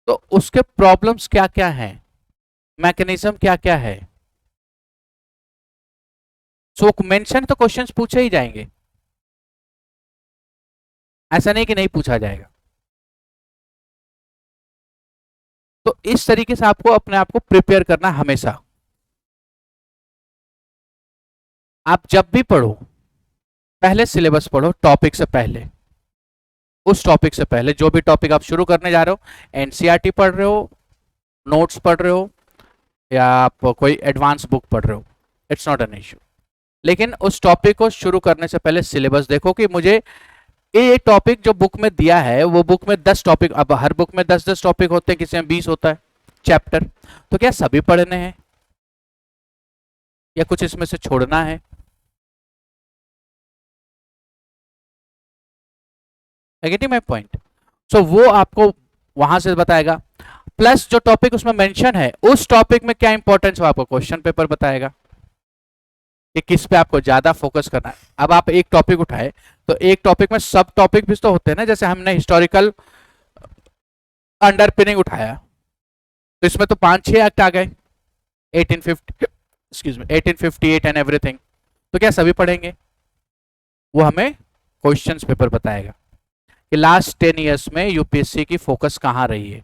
तो उसके प्रॉब्लम्स क्या क्या हैं, मैकेनिज्म क्या क्या है, सो मेंशन तो क्वेश्चंस पूछे ही जाएंगे, ऐसा नहीं कि नहीं पूछा जाएगा। तो इस तरीके से आपको अपने आप को प्रिपेयर करना हमेशा। आप जब भी पढ़ो पहले सिलेबस पढ़ो, टॉपिक से पहले, उस टॉपिक से पहले जो भी टॉपिक आप शुरू करने जा रहे हो, एनसीईआरटी पढ़ रहे हो, नोट्स पढ़ रहे हो, या आप कोई एडवांस बुक पढ़ रहे हो, इट्स नॉट एन इश्यू। लेकिन उस टॉपिक को शुरू करने से पहले सिलेबस देखो कि मुझे ये टॉपिक जो बुक में दिया है, वो बुक में 10 टॉपिक, अब हर बुक में 10-10 टॉपिक होते हैं, किसी में 20 होता है चैप्टर, तो क्या सभी पढ़ने हैं या कुछ इसमें से छोड़ना है? Getting my point? सो वो आपको वहां से बताएगा, प्लस जो टॉपिक उसमें मेंशन है उस टॉपिक में क्या इंपॉर्टेंस है आपको क्वेश्चन पेपर बताएगा कि किस पे आपको ज्यादा फोकस करना है। अब आप एक टॉपिक उठाए तो एक टॉपिक में सब टॉपिक भी तो होते हैं ना, जैसे हमने हिस्टोरिकल अंडरपिनिंग उठाया तो इसमें तो 5-6 एक्ट आ गए, 1850, एक्सक्यूज मी, 1858 एंड एवरीथिंग, तो क्या सभी पढ़ेंगे? वो हमें क्वेश्चंस पेपर बताएगा कि लास्ट 10 ईयर्स में यूपीएससी की फोकस कहाँ रही है,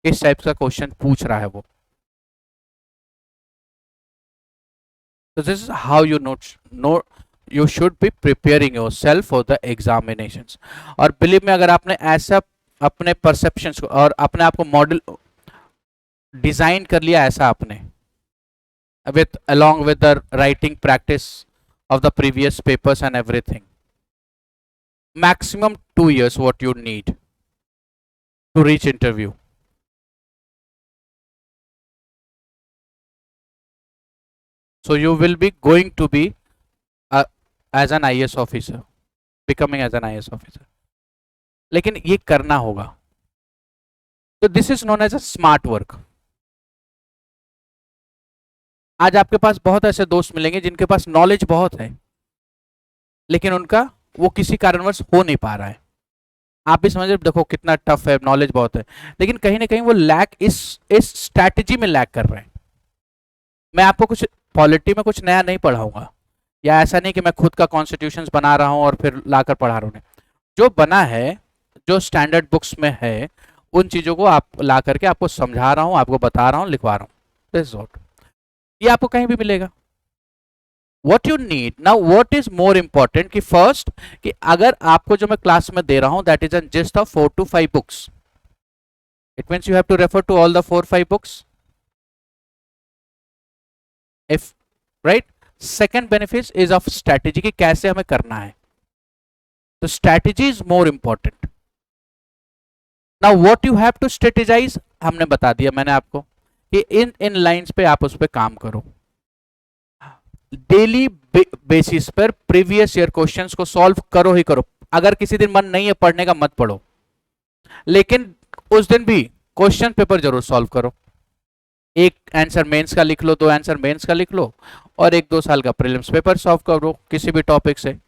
किस टाइप का क्वेश्चन पूछ रहा है वो। So this is how you know you should be preparing yourself for the examinations. और बिलीव में अगर आपने ऐसा अपने परसेप्शंस को और अपने आप को मॉडल डिजाइन कर लिया ऐसा आपने, with along with the writing practice of the previous papers and everything, maximum 2 years what you need to reach interview. So you will be going to be as an IAS officer, becoming as an IAS officer. लेकिन ये करना होगा, तो this is known as a smart work. आज आपके पास बहुत ऐसे दोस्त मिलेंगे जिनके पास नॉलेज बहुत है लेकिन उनका वो किसी कारणवश हो नहीं पा रहा है। आप भी समझ देखो कितना टफ है, नॉलेज बहुत है लेकिन कहीं ना कहीं वो लैक इस स्ट्रैटेजी में लैक कर रहे हैं। मैं आपको कुछ पॉलिटी में कुछ नया नहीं पढ़ाऊंगा, या ऐसा नहीं कि मैं खुद का कॉन्स्टिट्यूशन बना रहा हूं और फिर लाकर पढ़ा रहा हूं। जो बना है, जो स्टैंडर्ड बुक्स में है, उन चीजों को आप ला करके आपको समझा रहा हूं, आपको बता रहा हूं, लिखवा रहा हूं। दिस व्हाट, ये आपको कहीं भी मिलेगा। What you need now, what is more important कि फर्स्ट कि अगर आपको जो मैं क्लास में दे रहा हूं that is an just of 4 to 5 books, it means you have to refer to all the 4-5 books if right. Second benefit is of strategy कि कैसे हमें करना है, तो strategy is more important. Now what you have to strategise हमने बता दिया मैंने आपको कि इन इन लाइंस पे आप उस पर काम करो। डेली बेसिस पर प्रीवियस ईयर क्वेश्चंस को सॉल्व करो ही करो। अगर किसी दिन मन नहीं है पढ़ने का मत पढ़ो, लेकिन उस दिन भी क्वेश्चन पेपर जरूर सॉल्व करो। एक आंसर मेंस का लिख लो, 2 आंसर मेंस का लिख लो और 1-2 साल का प्रीलिम्स पेपर सॉल्व करो किसी भी टॉपिक से।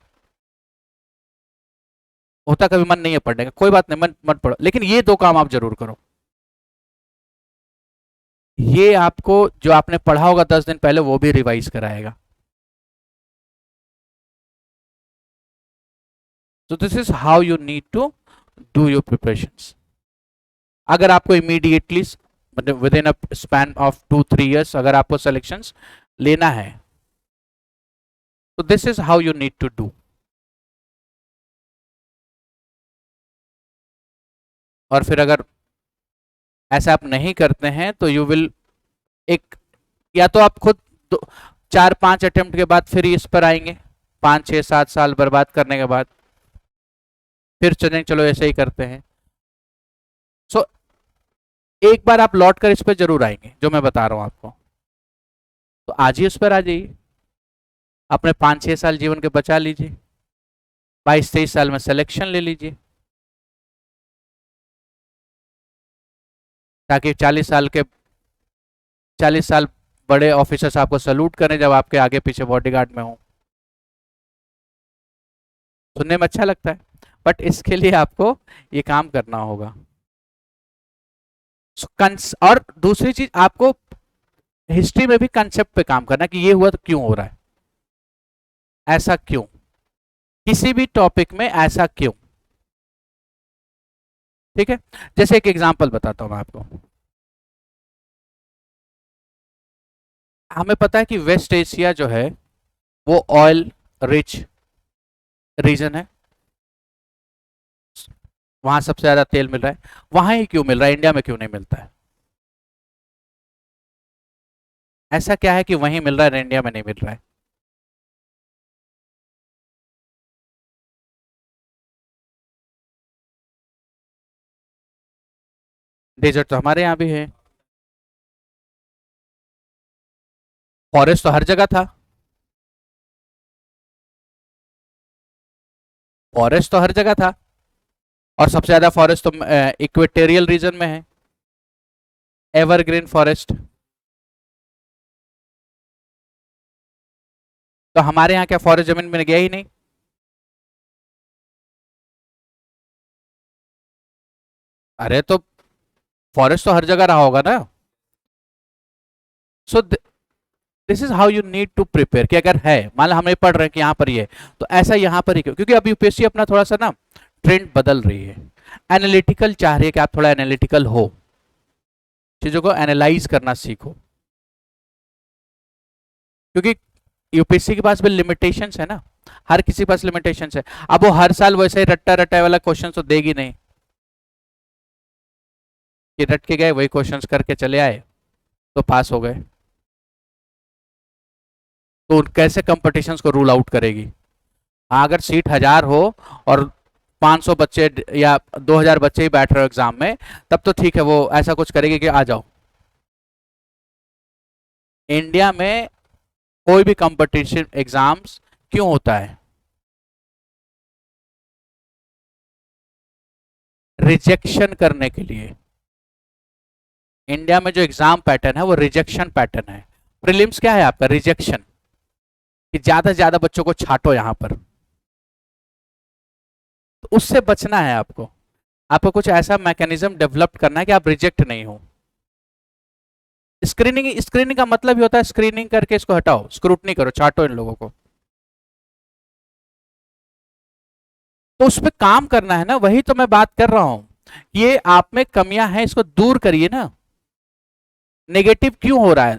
होता कभी मन नहीं है पढ़ने का, कोई बात नहीं, मन मत पढ़ो, लेकिन ये 2 काम आप जरूर करो। ये आपको जो आपने पढ़ा होगा 10 दिन पहले वो भी रिवाइज कराएगा। So this is how you need to do your preparations. अगर आपको इमीडिएटली मतलब within a span of 2-3 years अगर आपको सिलेक्शंस लेना है तो this is how you need to do. और फिर अगर ऐसा आप नहीं करते हैं तो यू विल एक, या तो आप खुद 4-5 अटेम्प्ट के बाद फिर इस पर आएंगे, 5-6-7 साल बर्बाद करने के बाद फिर चलें चलो ऐसे ही करते हैं। सो एक बार आप लौट कर इस पर जरूर आएंगे जो मैं बता रहा हूं आपको, तो आज ही उस पर आ जाइए, अपने 5-6 साल जीवन के बचा लीजिए, 22-23 साल में सिलेक्शन ले लीजिए, ताकि 40 साल बड़े ऑफिसर्स आपको सल्यूट करें जब आपके आगे पीछे बॉडीगार्ड में हो। सुनने में अच्छा लगता है बट इसके लिए आपको ये काम करना होगा। और दूसरी चीज आपको हिस्ट्री में भी कंसेप्ट पे काम करना कि ये हुआ तो क्यों हो रहा है, ऐसा क्यों, किसी भी टॉपिक में ऐसा क्यों। ठीक है, जैसे एक एग्जांपल बताता हूं मैं आपको। हमें पता है कि वेस्ट एशिया जो है वो ऑयल रिच रीजन है, वहां सबसे ज्यादा तेल मिल रहा है, वहां ही क्यों मिल रहा है, इंडिया में क्यों नहीं मिलता है? ऐसा क्या है कि वहीं मिल रहा है, इंडिया में नहीं मिल रहा है? डेजर्ट तो हमारे यहाँ भी है, फॉरेस्ट तो हर जगह था, फॉरेस्ट तो हर जगह था, और सबसे ज्यादा फॉरेस्ट तो इक्वेटोरियल रीजन में है, एवरग्रीन फॉरेस्ट। तो हमारे यहाँ क्या फॉरेस्ट जमीन में गया ही नहीं? अरे तो फॉरेस्ट तो हर जगह रहा होगा ना। So this is how you need to prepare, कि अगर है, मान लो हमें पढ़ रहे हैं कि यहाँ पर ये, तो ऐसा यहाँ पर ही क्यों? क्योंकि अभी यूपीएससी अपना थोड़ा सा ना ट्रेंड बदल रही है, एनालिटिकल चाह रही है कि आप थोड़ा एनालिटिकल हो, चीजों को एनालाइज करना सीखो, क्योंकि यूपीएससी के पास भी लिमिटेशंस है ना, हर किसी के पास लिमिटेशंस है। अब वो हर साल वैसे ही रट्टा रट्टा वाला क्वेश्चन तो देगी नहीं, कि रट के गए वही क्वेश्चंस करके चले आए तो पास हो गए, तो कैसे कंपटीशंस को रूल आउट करेगी? हाँ, अगर सीट 1000 हो और 500 बच्चे या 2000 बच्चे ही बैठ रहे हो एग्जाम में, तब तो ठीक है, वो ऐसा कुछ करेगी कि आ जाओ। इंडिया में कोई भी कंपटीशन एग्जाम्स क्यों होता है? रिजेक्शन करने के लिए। इंडिया में जो एग्जाम पैटर्न है वो रिजेक्शन पैटर्न है। प्रीलिम्स क्या है आपका? रिजेक्शन, कि ज्यादा से ज्यादा बच्चों को छाटो यहां पर, तो उससे बचना है आपको। आपको कुछ ऐसा मैकेनिज्म डेवलप करना है कि आप रिजेक्ट नहीं हो। स्क्रीनिंग, स्क्रीनिंग का मतलब ही होता है स्क्रीनिंग करके इसको हटाओ, स्क्रूटनी करो, छाटो इन लोगों को, तो उस पर काम करना है ना, वही तो मैं बात कर रहा हूं। ये आप में कमियां हैं, इसको दूर करिए ना। नेगेटिव क्यों हो रहा है?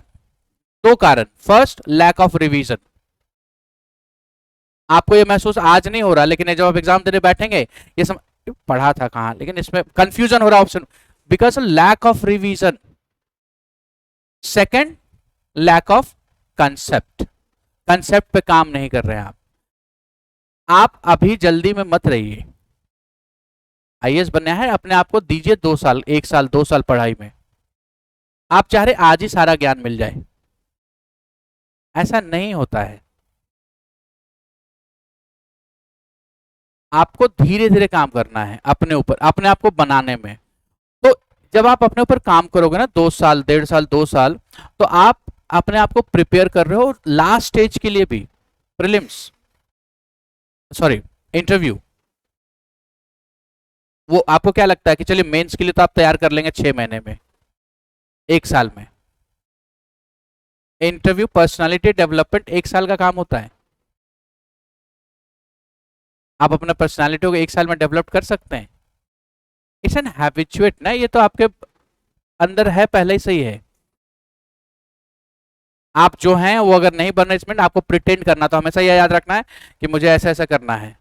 दो कारण। First, lack of revision. आपको ये महसूस आज नहीं हो रहा, लेकिन जब आप एग्जाम देने बैठेंगे ये पढ़ा था कहां, लेकिन इसमें कंफ्यूजन हो रहा option, because lack of revision. Second, lack of concept, concept पे काम नहीं कर रहे हैं आप। अभी जल्दी में मत रहिए, आईएएस बनना है, अपने आप को दीजिए 2 साल, 1 साल 2 साल पढ़ाई में। आप चाह रहे आज ही सारा ज्ञान मिल जाए, ऐसा नहीं होता है। आपको धीरे धीरे काम करना है अपने ऊपर, अपने आप को बनाने में। तो जब आप अपने ऊपर काम करोगे ना, 2 साल 1.5 साल 2 साल, तो आप अपने आप को प्रिपेयर कर रहे हो लास्ट स्टेज के लिए भी, प्रीलिम्स, सॉरी इंटरव्यू। वो आपको क्या लगता है कि चलिए मेंस के लिए तो आप तैयार कर लेंगे 6 महीने में, 1 साल में? इंटरव्यू, पर्सनालिटी डेवलपमेंट 1 साल का काम होता है। आप अपना पर्सनालिटी को 1 साल में डेवलप कर सकते हैं? इट्स एन हैबिचुएट ना, ये तो आपके अंदर है, पहले ही सही है। आप जो हैं वो अगर नहीं बन रहे इसमें, आपको प्रिटेंड करना, तो हमेशा यह याद रखना है कि मुझे ऐसा ऐसा करना है।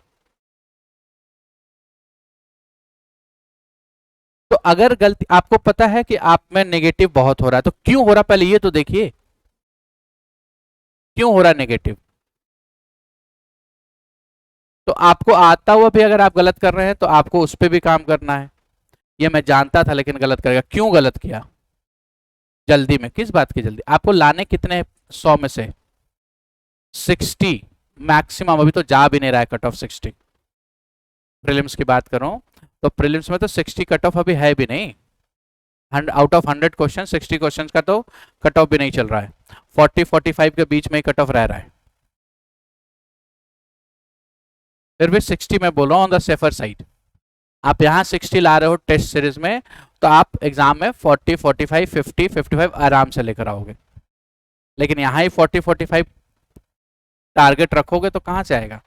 तो अगर गलती आपको पता है कि आप में नेगेटिव बहुत हो रहा है, तो क्यों हो रहा, पहले ये तो देखिए क्यों हो रहा है नेगेटिव। तो आपको आता हुआ भी अगर आप गलत कर रहे हैं, तो आपको उस पर भी काम करना है। ये मैं जानता था लेकिन गलत करेगा, क्यों गलत किया? जल्दी में, किस बात की जल्दी? आपको लाने कितने 100 में से? 60 मैक्सिमम, अभी तो जा भी नहीं रहा है कट ऑफ 60। प्रीलिम्स की बात करूं तो प्रीलिम्स में तो 60 कट ऑफ अभी है भी नहीं, आउट ऑफ 100 क्वेश्चन 60 क्वेश्चन का तो कट ऑफ भी नहीं चल रहा है, 40-45 के बीच में ही कट ऑफ रह रहा है। फिर भी 60 में बोल रहा हूं ऑन द सेफर साइड। आप यहाँ 60 ला रहे हो टेस्ट सीरीज में, तो आप एग्जाम में 40, 45, 50, 55 आराम से लेकर आओगे। लेकिन यहाँ ही 40, 45 टारगेट रखोगे तो कहां से आएगा?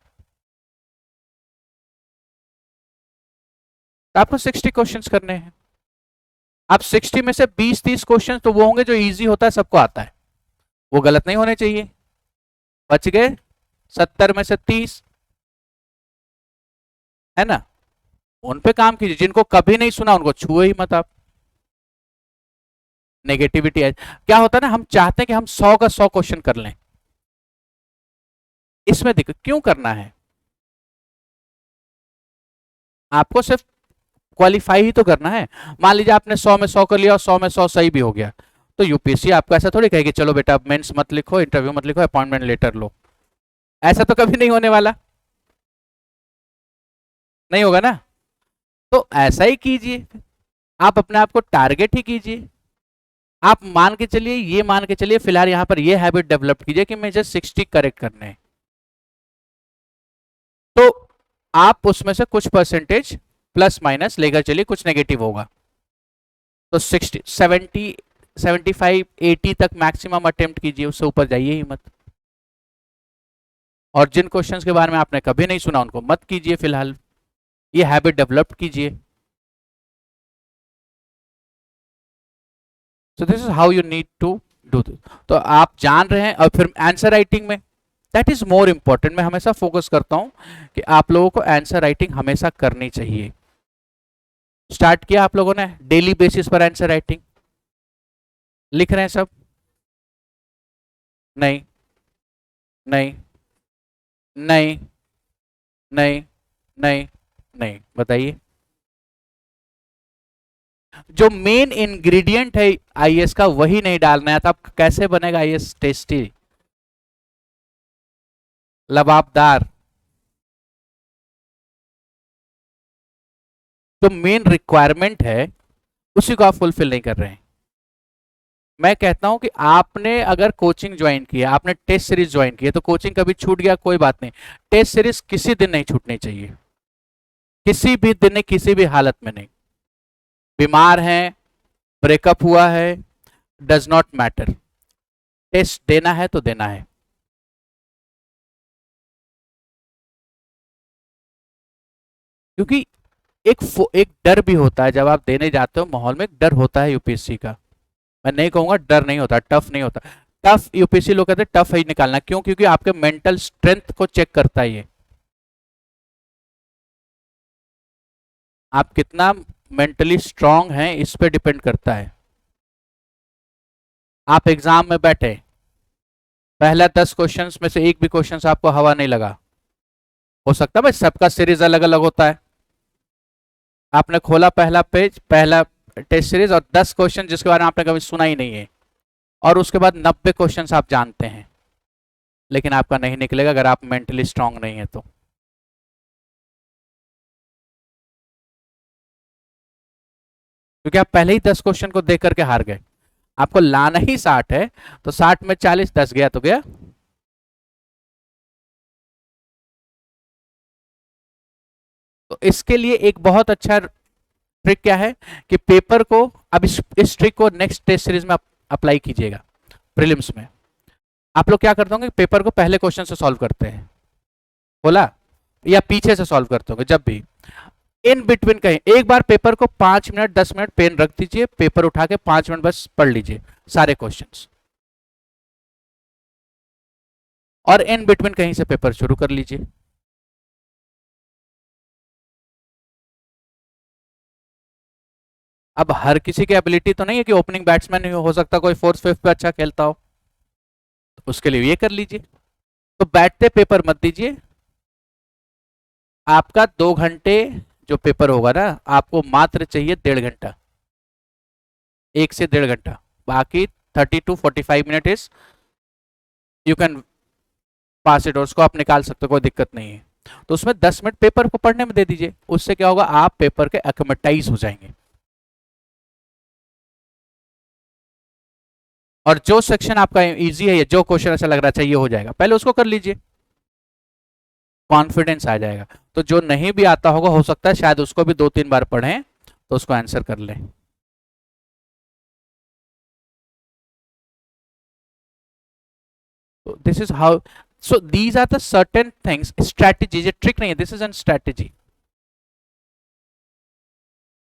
तो आपको 60 क्वेश्चंस करने हैं। आप 60 में से 20-30 क्वेश्चंस तो वो होंगे जो इजी होता है, सबको आता है, वो गलत नहीं होने चाहिए। बच गए 70 में से 30, है ना, उन पे काम कीजिए। जिनको कभी नहीं सुना उनको छुए ही मत आप। नेगेटिविटी है, क्या होता है ना, हम चाहते हैं कि हम 100 का 100 क्वेश्चन कर लें। इसमें देखो क्यों करना है, आपको सिर्फ क्वालिफाई ही तो करना है। मान लीजिए आपने 100 में 100 कर लिया और 100 में 100 सही भी हो गया, तो यूपीएससी आपको ऐसा थोड़ी कहेगी चलो बेटा मेंस मत लिखो, इंटरव्यू मत लिखो, अपॉइंटमेंट लेटर लो। ऐसा तो कभी नहीं होने वाला, नहीं होगा ना। तो ऐसा ही कीजिए, आप अपने आप को टारगेट ही कीजिए। आप मान के चलिए, ये मान के चलिए फिलहाल यहां पर ये हैबिट डेवलप कीजिए कि मुझे 60 करेक्ट करने हैं, तो आप उसमें से कुछ परसेंटेज प्लस माइनस लेकर चलिए, कुछ नेगेटिव होगा तो 60 70 75 80 तक मैक्सिमम अटेम्प्ट कीजिए, उससे ऊपर जाइए ही मत। और जिन क्वेश्चंस के बारे में आपने कभी नहीं सुना उनको मत कीजिए फिलहाल, ये हैबिट डेवलप कीजिए। So this is how you need to do this. तो आप जान रहे हैं। और फिर आंसर राइटिंग में दैट इज मोर इंपॉर्टेंट, मैं हमेशा फोकस करता हूं कि आप लोगों को आंसर राइटिंग हमेशा करनी चाहिए। स्टार्ट किया आप लोगों ने डेली बेसिस पर आंसर राइटिंग, लिख रहे हैं सब? नहीं नहीं नहीं नहीं नहीं नहीं, बताइए। जो मेन इंग्रेडिएंट है आईएएस का वही नहीं डालना है, तो आप कैसे बनेगा आईएएस टेस्टी लबाबदार? जो मेन रिक्वायरमेंट है उसी को आप फुलफिल नहीं कर रहे हैं। मैं कहता हूं कि आपने अगर कोचिंग ज्वाइन की है, आपने टेस्ट सीरीज ज्वाइन की है, तो कोचिंग कभी छूट गया कोई बात नहीं, टेस्ट सीरीज किसी दिन नहीं छूटनी चाहिए, किसी भी दिन नहीं, किसी भी हालत में नहीं। बीमार हैं, ब्रेकअप हुआ है, डज नॉट मैटर, टेस्ट देना है तो देना है। क्योंकि एक डर भी होता है जब आप देने जाते हो, माहौल में एक डर होता है यूपीएससी का। मैं नहीं कहूंगा डर नहीं होता, टफ नहीं होता, टफ यूपीएससी लोग कहते हैं टफ ही निकालना, क्यों? क्योंकि आपके मेंटल स्ट्रेंथ को चेक करता है ये, आप कितना मेंटली स्ट्रांग हैं इस पे डिपेंड करता है। आप एग्जाम में बैठे, पहला 10 क्वेश्चंस में से एक भी क्वेश्चंस आपको हवा नहीं लगा, हो सकता है भाई सबका सीरीज अलग अलग होता है। आपने खोला पहला पेज, पहला टेस्ट सीरीज, और 10 क्वेश्चन जिसके बारे में आपने कभी सुना ही नहीं है, और उसके बाद 90 क्वेश्चंस आप जानते हैं, लेकिन आपका नहीं निकलेगा अगर आप मेंटली स्ट्रांग नहीं है तो। क्योंकि आप पहले ही 10 क्वेश्चन को देख करके हार गए। आपको लाना ही 60 है, तो 60 में 40, 10 गया तो गया। तो इसके लिए एक बहुत अच्छा ट्रिक क्या है कि पेपर को, अब इस ट्रिक को नेक्स्ट टेस्ट सीरीज में अप्लाई कीजिएगा। प्रीलिम्स में आप लोग क्या करते होंगे, पेपर को पहले क्वेश्चन से सॉल्व करते हैं, बोला, या पीछे से सॉल्व करते होंगे, जब भी इन बिटवीन कहीं एक बार पेपर को 5 मिनट 10 मिनट पेन रख दीजिए, पेपर उठा के 5 मिनट बस पढ़ लीजिए सारे क्वेश्चंस, और इन बिटवीन कहीं से पेपर शुरू कर लीजिए। अब हर किसी की एबिलिटी तो नहीं है कि ओपनिंग बैट्समैन ही हो सकता कोई फोर्थ फिफ्थ पे अच्छा खेलता हो, तो उसके लिए ये कर लीजिए। तो बैठते पेपर मत दीजिए, आपका 2 घंटे जो पेपर होगा ना, आपको मात्र चाहिए 1.5 घंटा, 1 से 1.5 घंटा, बाकी 30 to 45 minute is you can pass it, और उसको आप निकाल सकते हो, कोई दिक्कत नहीं है। तो उसमें 10 मिनट पेपर को पढ़ने में दे दीजिए, उससे क्या होगा, आप पेपर के एक्मेटाइज हो जाएंगे, और जो सेक्शन आपका इजी है, जो क्वेश्चन ऐसा लग रहा चाहिए हो जाएगा, पहले उसको कर लीजिए, कॉन्फिडेंस आ जाएगा। तो जो नहीं भी आता होगा, हो सकता है शायद उसको भी 2-3 बार पढ़ें तो उसको आंसर कर लें। तो this is how, so these are the certain things, strategy, ये ट्रिक नहीं है, दिस इज एन स्ट्रैटेजी,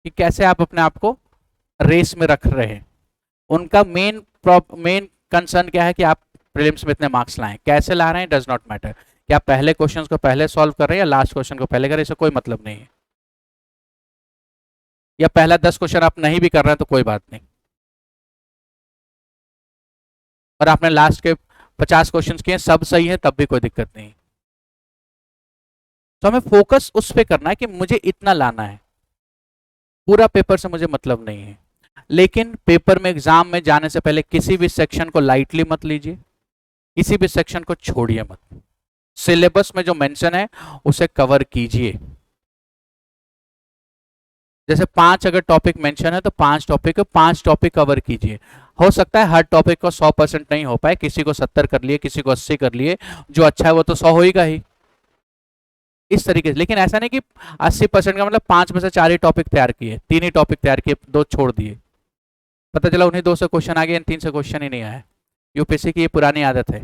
कि कैसे आप अपने आप को रेस में रख रहे हैं। उनका मेन कंसर्न क्या है कि आप प्रीलिम्स में इतने मार्क्स लाएं, कैसे ला रहे हैं डज नॉट मैटर, क्या पहले क्वेश्चन को पहले सॉल्व कर रहे हैं या लास्ट क्वेश्चन को पहले कर रहे हैं, इससे कोई मतलब नहीं है। या पहला 10 क्वेश्चन आप नहीं भी कर रहे हैं तो कोई बात नहीं, और आपने लास्ट के 50 क्वेश्चन किए सब सही है तब भी कोई दिक्कत नहीं। तो हमें फोकस उस पर करना है कि मुझे इतना लाना है, पूरा पेपर से मुझे मतलब नहीं है। लेकिन पेपर में एग्जाम में जाने से पहले किसी भी सेक्शन को लाइटली मत लीजिए, किसी भी सेक्शन को छोड़िए मत। सिलेबस में जो मेंशन है उसे कवर कीजिए। जैसे 5 अगर टॉपिक मेंशन है तो 5 टॉपिक कवर कीजिए। हो सकता है हर टॉपिक को 100% नहीं हो पाए, किसी को 70 कर लिए, किसी को 80 कर लिए, जो अच्छा है वो तो 100 होगा ही, इस तरीके से। लेकिन ऐसा नहीं कि 80% का मतलब 5 में से 4 ही टॉपिक तैयार किए, 3 ही टॉपिक तैयार किए, 2 छोड़ दिए, पता चला उन्हीं 2 से क्वेश्चन आ गए, इन 3 से क्वेश्चन ही नहीं आया। यूपीएससी की ये पुरानी आदत है,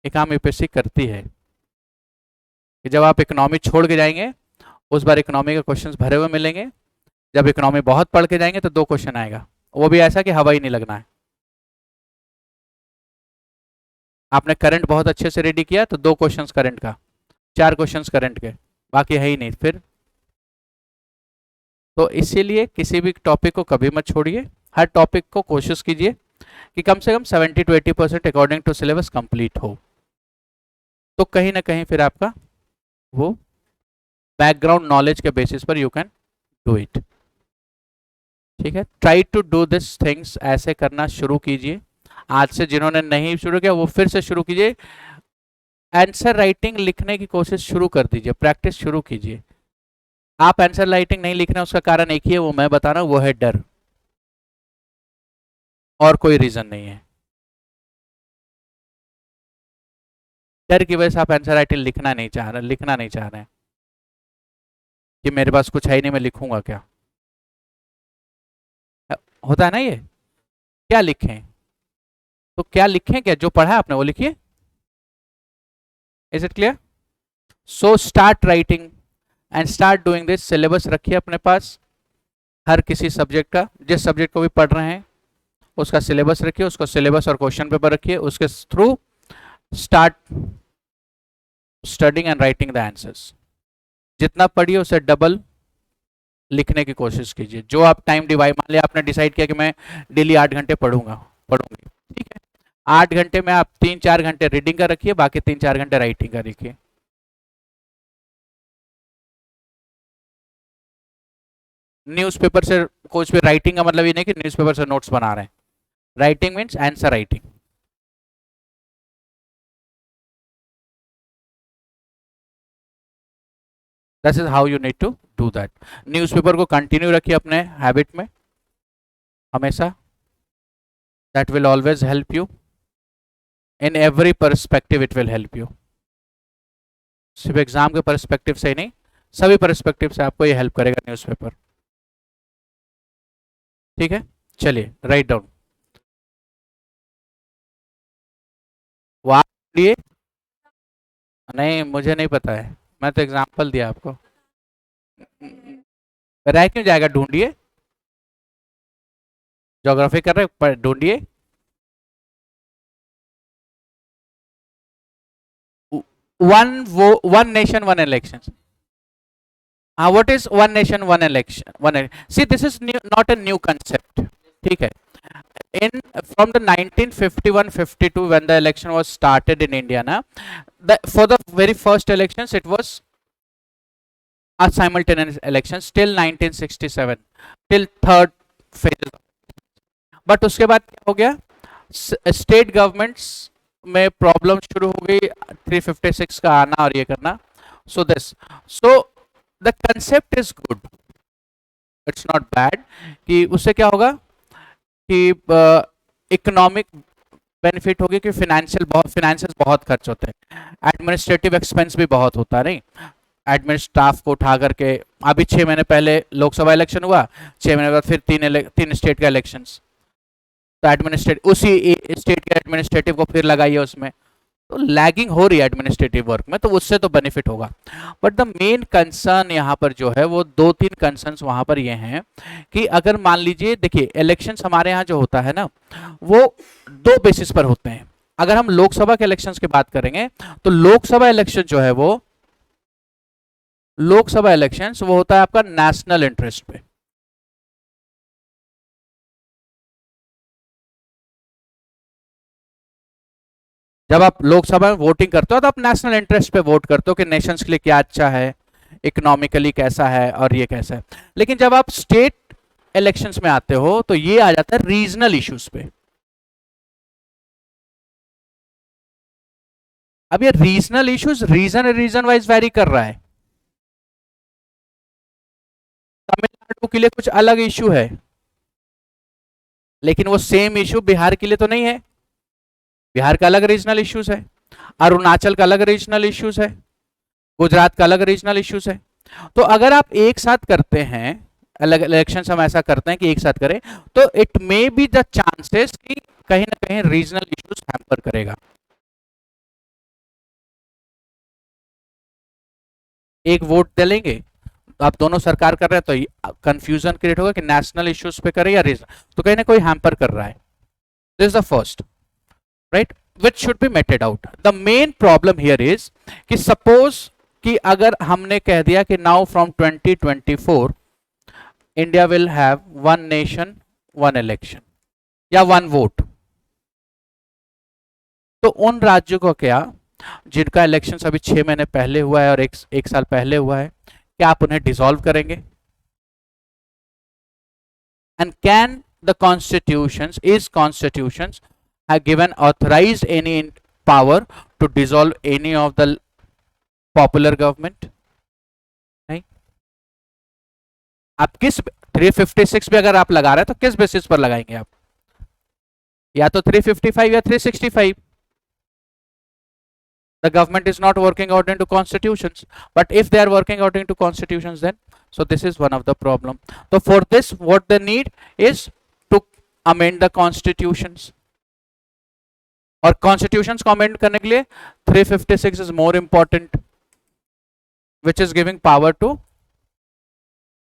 ये काम यूपीएससी करती है कि जब आप इकोनॉमी छोड़ के जाएंगे उस बार इकोनॉमी के क्वेश्चंस भरे हुए मिलेंगे, जब इकोनॉमी बहुत पढ़ के जाएंगे तो 2 क्वेश्चन आएगा, वो भी ऐसा कि हवा ही नहीं लगना है। आपने करंट बहुत अच्छे से रेडी किया तो 2 क्वेश्चंस करंट का, 4 क्वेश्चंस करंट के, बाकी है ही नहीं फिर। तो इसीलिए किसी भी टॉपिक को कभी मत छोड़िए, हर टॉपिक को कोशिश कीजिए कि कम से कम 70 to 80% according to syllabus complete हो, तो कहीं ना कहीं फिर आपका वो बैकग्राउंड नॉलेज के बेसिस पर यू कैन डू इट। ठीक है, try to do this things, ऐसे करना शुरू कीजिए। आज से जिन्होंने नहीं शुरू किया वो फिर से शुरू कीजिए, आंसर राइटिंग लिखने की कोशिश शुरू कर दीजिए, प्रैक्टिस शुरू कीजिए। आप आंसर राइटिंग नहीं लिख रहे हैं उसका कारण एक ही है, वो मैं बता रहा हूं, वो है डर, और कोई रीजन नहीं है। डर की वजह से आप आंसर राइटिंग लिखना नहीं चाह रहे हैं कि मेरे पास कुछ है ही नहीं, मैं लिखूंगा क्या, होता है ना ये, क्या लिखें, तो क्या लिखें, क्या जो पढ़ा आपने वो लिखिए। Is it clear? So start writing and start doing this. Syllabus रखिए अपने पास, हर किसी सब्जेक्ट का, जिस सब्जेक्ट को भी पढ़ रहे हैं उसका सिलेबस रखिए, उसको सिलेबस और क्वेश्चन पेपर रखिए, उसके through start studying and writing the answers. जितना पढ़िए उसे डबल लिखने की कोशिश कीजिए। जो आप टाइम डिवाइड, मान लिया आपने डिसाइड किया कि मैं डेली 8 घंटे पढ़ूंगी, ठीक है, 8 घंटे में आप 3-4 घंटे रीडिंग का रखिए, बाकी 3-4 घंटे राइटिंग का रखिए। न्यूज़पेपर से कुछ भी, राइटिंग का मतलब ये नहीं कि न्यूज़पेपर से नोट्स बना रहे हैं, writing means answer writing. This is how you need to do that. Newspaper को कंटिन्यू रखिए अपने हैबिट में हमेशा, that will always help you in every perspective, it will help you. सिर्फ एग्जाम के परस्पेक्टिव से ही नहीं, सभी परस्पेक्टिव से आपको ये हेल्प करेगा न्यूज़पेपर। ठीक है, चलिए राइट डाउन। लिए नहीं, मुझे नहीं पता है, मैं तो एग्जाम्पल दिया आपको। रह क्यों जाएगा, ढूंढिए, ज्योग्राफी कर रहे ढूंढिए। One nation one election. what is one nation one election? See, this is not a new concept, ठीक है। In from the 1951-52 when the election was started in India, for the very first elections it was a simultaneous election till 1967, till third phase, but उसके बाद क्या हो गया, state governments में problem शुरू हो गई, 356 का आना और ये करना। so the concept is good, it's not bad, कि उससे क्या होगा कि इकोनॉमिक बेनिफिट होगी, कि फाइनेंशियल बहुत खर्च होते हैं, एडमिनिस्ट्रेटिव एक्सपेंस भी बहुत होता है, नहीं एडमिन स्टाफ को उठा करके। अभी 6 महीने पहले लोकसभा इलेक्शन हुआ, 6 महीने बाद फिर 3 स्टेट का इलेक्शंस, तो एडमिनिस्ट्रेटिव उसी स्टेट के एडमिनिस्ट्रेटिव को फिर लगाइए उसमें, तो लैगिंग हो रही है एडमिनिस्ट्रेटिव वर्क में, तो उससे तो बेनिफिट होगा। बट द मेन कंसर्न यहाँ पर जो है वो 2-3 कंसर्न्स वहाँ पर ये हैं कि अगर मान लीजिए, देखिए इलेक्शंस हमारे यहाँ जो होता है ना, वो 2 बेसिस पर होते हैं। अगर हम लोकसभा के इलेक्शंस की बात करेंगे तो लोकसभा इलेक्शन जो है वो लोकसभा इलेक्शंस वो होता है आपका नेशनल इंटरेस्ट पे। जब आप लोकसभा में वोटिंग करते हो तो आप नेशनल इंटरेस्ट पे वोट करते हो कि नेशंस के लिए क्या अच्छा है, इकोनॉमिकली कैसा है और ये कैसा है। लेकिन जब आप स्टेट इलेक्शंस में आते हो तो ये आ जाता है रीजनल इश्यूज पे। अब ये regional issues region wise very कर रहा है। तमिलनाडु के लिए कुछ अलग इश्यू है, लेकिन वो सेम इश्यू बिहार के लिए तो नहीं है। बिहार का अलग रीजनल इश्यूज है, अरुणाचल का अलग रीजनल इश्यूज है, गुजरात का अलग रीजनल इश्यूज है। तो अगर आप एक साथ करते हैं, अलग इलेक्शंस हम ऐसा करते हैं कि एक साथ करें, तो it may be the chances कि कहीं ना कहीं रीजनल इश्यूज हैम्पर करेगा। एक वोट डालेंगे तो आप दोनों सरकार कर रहे हैं तो कंफ्यूजन क्रिएट होगा कि नेशनल इश्यूज पे करें या रीजनल, तो कहीं ना कोई हैम्पर कर रहा है। This is the first, right, which should B mated out. The main problem here is कि सपोज कि अगर हमने कह दिया कि now from 2024 India will have one nation one election या वन वोट, तो उन राज्यों को क्या जिनका इलेक्शन अभी 6 महीने पहले हुआ है और एक साल पहले हुआ है, क्या आप उन्हें डिसॉल्व करेंगे? And can the constitutions is constitutions have given authorized any power to dissolve any of the popular government? नहीं। आप किस 356 पे अगर आप लगा रहे हैं तो किस बेसिस पर लगाएंगे आप? या तो 355 या 365। The government is not working according to constitutions, but if they are working according to constitutions, then so this is one of the problem. So for this what they need is to amend the constitutions, और constitutions को amend करने के लिए 356 is more important, which is giving power to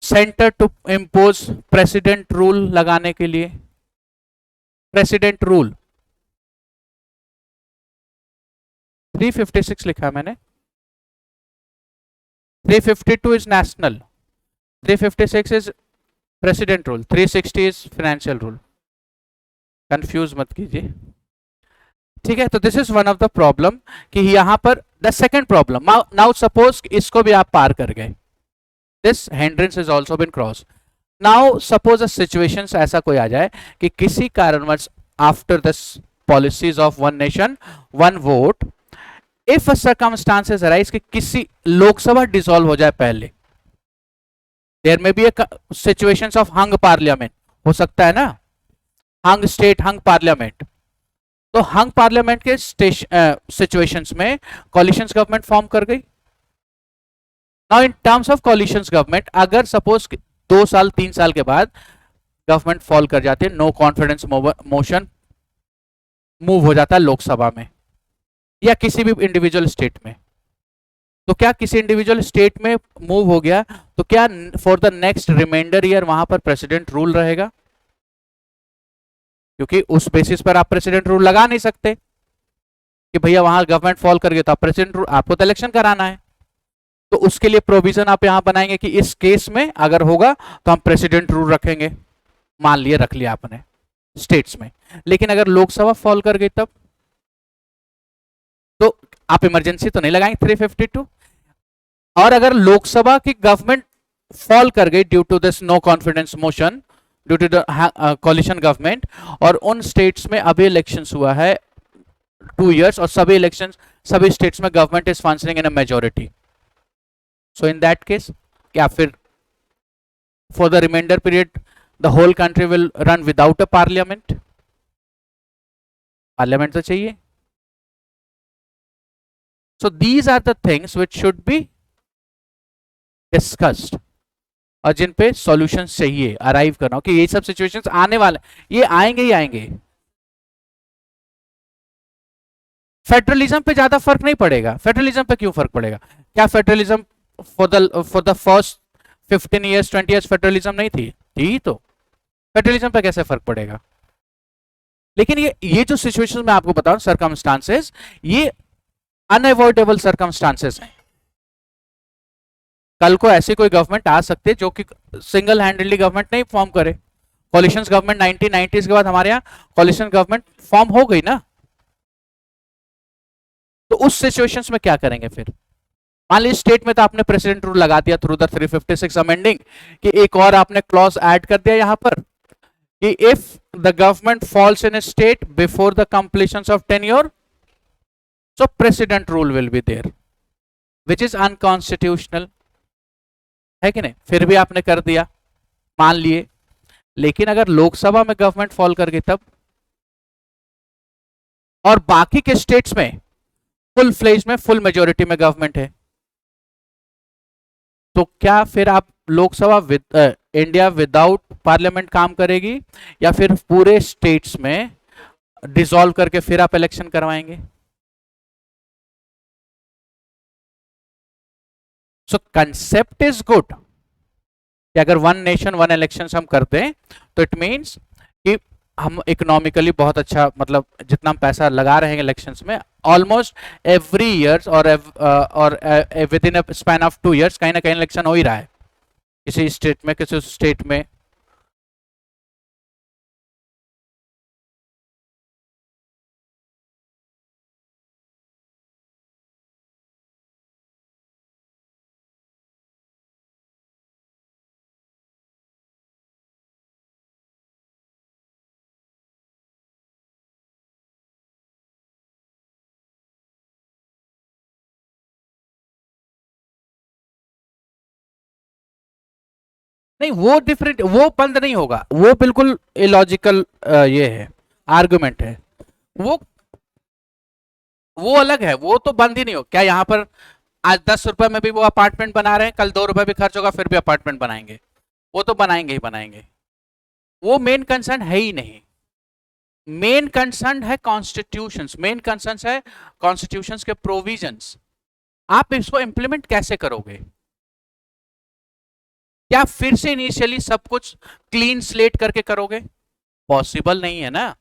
centre to impose president rule लगाने के लिए। President rule 356 लिखा मैंने, 352 is national, 356 is president rule, 360 is financial rule. Confuse मत कीजिए, ठीक है। तो this is one of the problem कि यहां पर the second problem, now suppose इसको भी आप पार कर गए, this hindrance is also been cross. Now suppose a situation ऐसा कोई आ जाए कि किसी कारणवश after this policies of one nation one vote, if circumstances arise कि किसी लोकसभा डिसॉल्व हो जाए पहले, there may be a situations of hung parliament, हो सकता है ना, हंग स्टेट हंग पार्लियामेंट। तो हंग पार्लियामेंट के सिचुएशंस में कॉलिशंस गवर्नमेंट फॉर्म कर गई। Now in terms of coalitions government, अगर सपोज 2 साल 3 साल के बाद गवर्नमेंट फॉल कर जाती है, नो कॉन्फिडेंस मोशन मूव हो जाता है लोकसभा में या किसी भी इंडिविजुअल स्टेट में, तो क्या किसी इंडिविजुअल स्टेट में मूव हो गया तो क्या for the next reminder year वहां पर प्रेसिडेंट रूल रहेगा? क्योंकि उस बेसिस पर आप प्रेसिडेंट रूल लगा नहीं सकते कि भैया वहां गवर्नमेंट फॉल कर गया तो आप प्रेसिडेंट रूल, आपको तो इलेक्शन कराना है। तो उसके लिए प्रोविजन आप यहां बनाएंगे कि इस केस में अगर होगा तो हम प्रेसिडेंट रूल रखेंगे, मान लिए रख लिया आपने स्टेट्स में। लेकिन अगर लोकसभा फॉल कर गई तब तो आप इमरजेंसी तो नहीं लगाएंगे 352। और अगर लोकसभा की गवर्नमेंट फॉल कर गई due to this no confidence motion, due to the coalition government, और उन स्टेट्स में अभी इलेक्शंस हुआ है 2 years और सभी इलेक्शंस सभी स्टेट्स में government is functioning in a majority, so in that case क्या फिर for the reminder period the whole country will run without a parliament? Parliament तो चाहिए। So these are the things which should be discussed और जिन पे solutions चाहिए arrive करना कि ये सब सिचुएशंस आने वाले, ये आएंगे ही आएंगे। फेडरलिज्म पे ज्यादा फर्क नहीं पड़ेगा। फेडरलिज्म पे क्यों फर्क पड़ेगा? क्या federalism for the first 15 years 20 years federalism नहीं थी? तो फेडरलिज्म पे कैसे फर्क पड़ेगा? लेकिन ये जो सिचुएशन मैं आपको बताऊं सर्कमस्टांसेस, ये अनअवॉइडेबल सर्कमस्टांसेस हैं। कल को ऐसी कोई गवर्नमेंट आ सकती है जो कि सिंगल हैंडेडली गवर्नमेंट नहीं फॉर्म करे। कॉलिशन गवर्नमेंट 1990s के बाद हमारे यहाँ कॉलिशन गवर्नमेंट फॉर्म हो गई ना, तो उस सिचुएशंस में क्या करेंगे फिर? मान लीजिए स्टेट में तो आपने प्रेसिडेंट रूल लगा दिया थ्रू द 356 अमेंडिंग, कि एक और आपने क्लॉज ऐड कर दिया यहां पर कि if the government falls in a state before the completion of tenure, so president rule will be there, which is unconstitutional, है कि नहीं? फिर भी आपने कर दिया, मान लिए। लेकिन अगर लोकसभा में गवर्नमेंट फॉल कर गई तब, और बाकी के स्टेट्स में फुल फ्लेज में फुल मेजोरिटी में गवर्नमेंट है, तो क्या फिर आप लोकसभा इंडिया विदाउट पार्लियामेंट काम करेगी, या फिर पूरे स्टेट्स में डिसॉल्व करके फिर आप इलेक्शन करवाएंगे? सो कंसेप्ट इज गुड कि अगर वन नेशन वन इलेक्शन हम करते हैं तो इट मीन्स कि हम इकोनॉमिकली बहुत अच्छा, मतलब जितना हम पैसा लगा रहे हैं इलेक्शंस में, ऑलमोस्ट एवरी ईयर्स और with in a span of 2 years कहीं ना कहीं इलेक्शन हो ही रहा है, किसी स्टेट में किसी स्टेट में। नहीं, वो डिफरेंट, वो बंद नहीं होगा, वो बिल्कुल इलॉजिकल ये है, आर्गुमेंट है। वो वो अलग है, वो तो बंद ही नहीं हो। क्या यहाँ पर आज 10 रुपए में भी वो अपार्टमेंट बना रहे हैं, कल 2 रुपए भी खर्च होगा फिर भी अपार्टमेंट बनाएंगे? वो तो बनाएंगे ही बनाएंगे। वो मेन कंसर्न है ही नहीं। मेन कंसर्न है कॉन्स्टिट्यूशंस, मेन कंसर्न है कॉन्स्टिट्यूशंस के प्रोविजंस। आप इसको इंप्लीमेंट कैसे करोगे? क्या फिर से इनिशियली सब कुछ क्लीन स्लेट करके करोगे? पॉसिबल नहीं है ना।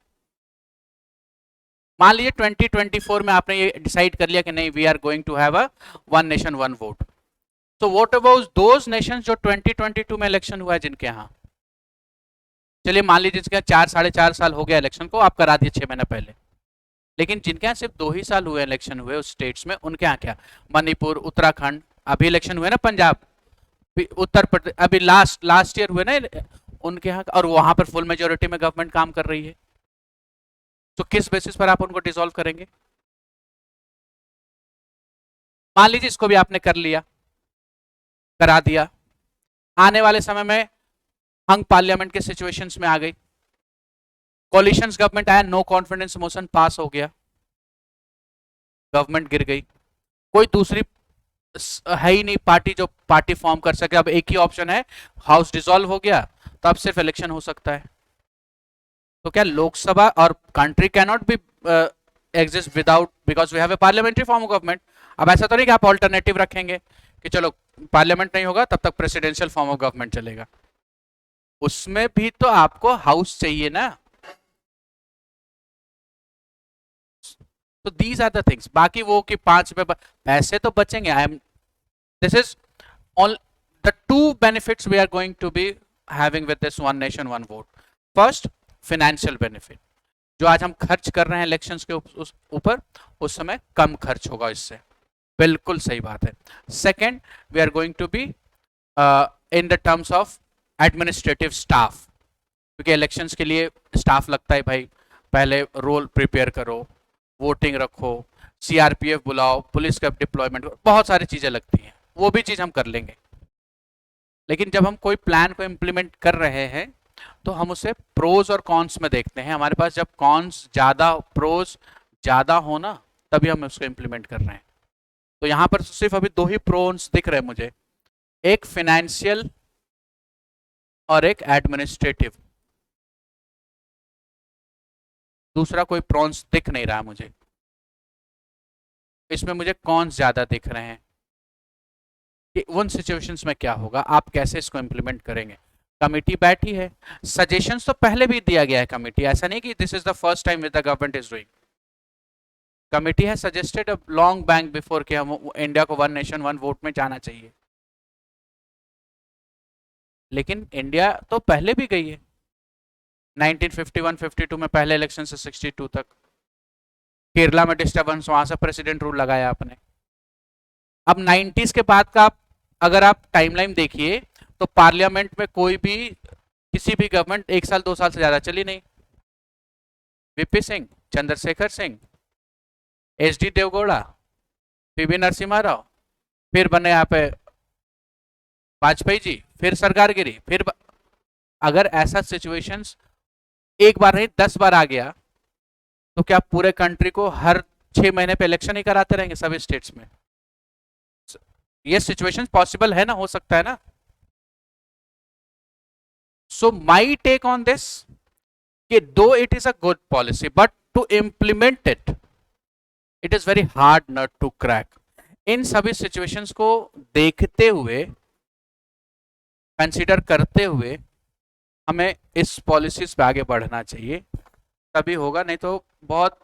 मान लीजिए 2024 में आपने ये डिसाइड कर लिया कि नहीं, we are going to have a one nation one vote, तो व्हाट अबाउट दोज नेशंस जो 2022 में इलेक्शन हुआ है जिनके यहाँ, चलिए मान लीजिए जिसके 4-4.5 साल हो गया इलेक्शन को, आप करा दिए 6 महीने पहले, लेकिन जिनके यहाँ सिर्फ 2 ही साल हुए इलेक्शन हुए उस स्टेट्स में, उनके यहाँ क्या? मणिपुर, उत्तराखंड, अभी इलेक्शन हुए ना पंजाब, उत्तर प्रदेश अभी लास्ट ईयर हुए ना उनके यहाँ, और वहां पर फुल मेजोरिटी में गवर्नमेंट काम कर रही है। तो किस बेसिस पर आप उनको डिसॉल्व करेंगे? मान लीजिए इसको भी आपने कर लिया, करा दिया, आने वाले समय में हंग पार्लियामेंट के सिचुएशंस में आ गई, कोलिशन गवर्नमेंट आया, नो कॉन्फिडेंस मोशन पास हो गया, गवर्नमेंट गिर गई, कोई दूसरी है ही नहीं पार्टी जो पार्टी फॉर्म कर सके। अब एक ही ऑप्शन है, हाउस डिसॉल्व हो गया, तो अब सिर्फ इलेक्शन हो सकता है। तो क्या लोकसभा और country can not be exist without, because we have a parliamentary form of government. अब ऐसा तो नहीं कि आप ऑल्टरनेटिव रखेंगे कि चलो पार्लियामेंट नहीं होगा तब तक प्रेसिडेंशियल फॉर्म ऑफ गवर्नमेंट चलेगा, उसमें भी तो आपको हाउस चाहिए ना। तो दीज आर द थिंग्स। बाकी वो कि 5 रुपए पैसे तो बचेंगे, I am, this is all the two benefits we are going to be having with this one nation one vote. First, financial benefit, जो आज हम खर्च कर रहे हैं इलेक्शंस के ऊपर, उस समय कम खर्च होगा इससे, बिल्कुल सही बात है। Second, we are going to be in the terms of administrative staff, क्योंकि इलेक्शंस के लिए स्टाफ लगता है भाई, पहले रोल प्रिपेयर करो, वोटिंग रखो, सीआरपीएफ बुलाओ, पुलिस का डिप्लॉयमेंट, बहुत सारी चीजें लगती हैं, वो भी चीज हम कर लेंगे। लेकिन जब हम कोई प्लान को इम्प्लीमेंट कर रहे हैं तो हम उसे प्रोज और कॉन्स में देखते हैं। हमारे पास जब कॉन्स ज्यादा, प्रोज ज्यादा हो ना, तभी हम उसको इम्प्लीमेंट कर रहे हैं। तो यहां पर सिर्फ अभी 2 ही प्रोन्स दिख रहे हैं मुझे, एक फाइनेंशियल और एक एडमिनिस्ट्रेटिव, दूसरा कोई प्रॉन्स दिख नहीं रहा मुझे। इसमें मुझे कॉन्स ज्यादा दिख रहे हैं कि उन सिचुएशंस में क्या होगा, आप कैसे इसको इंप्लीमेंट करेंगे। कमिटी बैठी है, सजेशंस तो पहले भी दिया गया है कमिटी, ऐसा नहीं कि this is the first time with the government is doing. Committee है सजेस्टेड लॉन्ग बैंक बिफोर कि हम इंडिया को वन नेशन वन वोट में जाना चाहिए, लेकिन इंडिया तो पहले भी गई है 1951-52 में, पहले इलेक्शन से 62 तक। केरला में डिस्टर्बेंस, वहां से प्रेसिडेंट रूल लगाया आपने। अब 90s के बाद का अगर आप टाइमलाइन देखिए तो पार्लियामेंट में कोई भी किसी भी गवर्नमेंट 1 साल 2 साल से ज्यादा चली नहीं। VP Singh, Chandrashekhar Singh, H D Deve Gowda, PV Narasimha Rao, फिर बने यहाँ पे वाजपेयी जी, फिर सरकार गिरी, फिर अगर ऐसा सिचुएशंस एक बार नहीं 10 बार आ गया तो क्या पूरे कंट्री को हर 6 महीने पे इलेक्शन ही कराते रहेंगे सभी स्टेट्स में? ये सिचुएशन पॉसिबल है ना, हो सकता है ना। So my take on this कि though it is a good policy but to implement it it is very hard nut to crack. इन सभी सिचुएशंस को देखते हुए, कंसीडर करते हुए हमें इस पॉलिसीज पे आगे बढ़ना चाहिए, तभी होगा, नहीं तो बहुत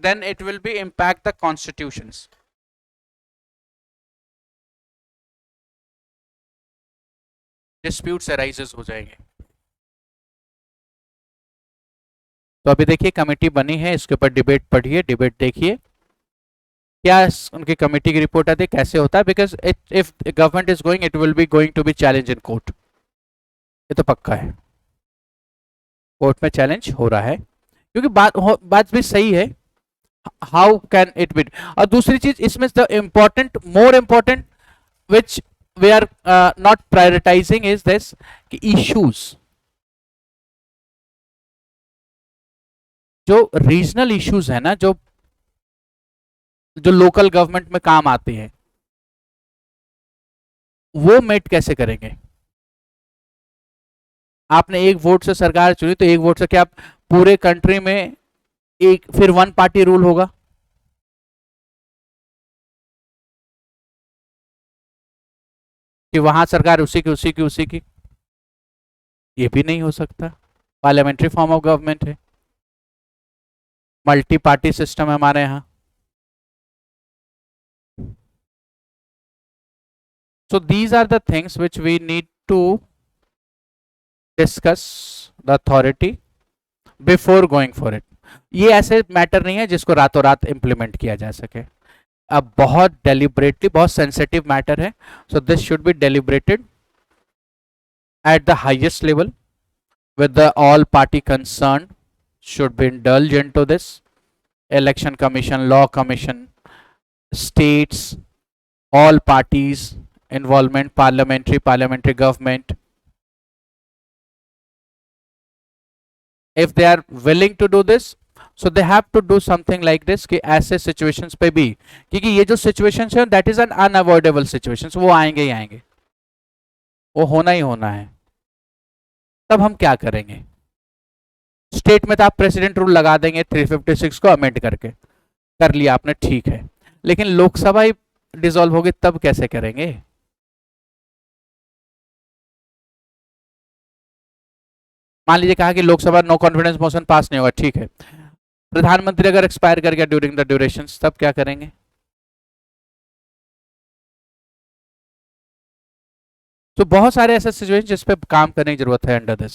then it will be impact the constitutions. Disputes arises हो जाएंगे। तो अभी देखिए कमेटी बनी है, इसके ऊपर डिबेट पढ़िए, डिबेट देखिए क्या उनकी कमेटी की रिपोर्ट आती है, कैसे होता है। Because if government is going it will be going to be challenge in court, ये तो पक्का है, कोर्ट में चैलेंज हो रहा है, क्योंकि बात भी सही है। How can it be. और दूसरी चीज इसमें the important, more important which we are not prioritising is this कि इश्यूज, जो रीजनल इश्यूज है ना, जो जो लोकल गवर्नमेंट में काम आते हैं, वो मेट कैसे करेंगे। आपने एक वोट से सरकार चुनी तो एक वोट से क्या पूरे कंट्री में एक फिर वन पार्टी रूल होगा? कि वहां सरकार उसी की ये भी नहीं हो सकता। पार्लियामेंट्री फॉर्म ऑफ गवर्नमेंट है, मल्टी पार्टी सिस्टम है हमारे यहाँ। So these are the things which we need to discuss the authority before going for it. ये ऐसे मैटर नहीं है जिसको रातों रात इंप्लीमेंट किया जा सके, अब बहुत डेलिब्रेटली, बहुत सेंसिटिव मैटर है। So this should be deliberated at the highest level with the all party concerned should be indulged into this. Election commission, law commission, states, all parties involvement, parliamentary government, if they are willing to do this, so they have to do something like this कि ऐसे situations पे भी, क्योंकि ये जो situations है that is an unavoidable situations, वो आएंगे ही आएंगे, वो होना ही होना है। तब हम क्या करेंगे? स्टेट में तो आप प्रेसिडेंट रूल लगा देंगे 356 को अमेंड करके, कर लिया आपने, ठीक है, लेकिन लोकसभा ही डिसॉल्व होगी तब कैसे करेंगे? मान लीजिए कहा कि Lok Sabha no confidence motion pass नहीं होगा, ठीक है, प्रधानमंत्री अगर एक्सपायर कर गया ड्यूरिंग द ड्यूरेशन, तब क्या करेंगे? तो बहुत सारे ऐसे सिचुएशन जिस पे काम करने की जरूरत है under this.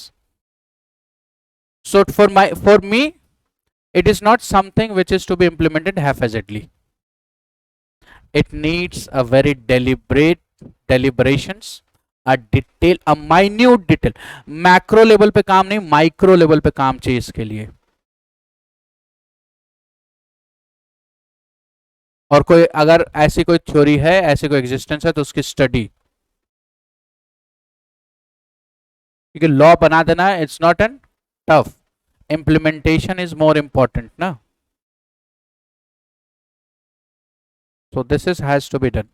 So for me it is not something which is to be implemented haphazardly. It needs a very deliberate deliberations, a detail, a minute detail. Macro level पे काम नहीं, माइक्रो लेवल पे काम चाहिए इसके लिए। और कोई अगर ऐसी कोई थ्योरी है, ऐसी कोई एग्जिस्टेंस है तो उसकी स्टडी, क्योंकि लॉ बना देना it's not an tough, implementation is more important ना। So this is has to be done.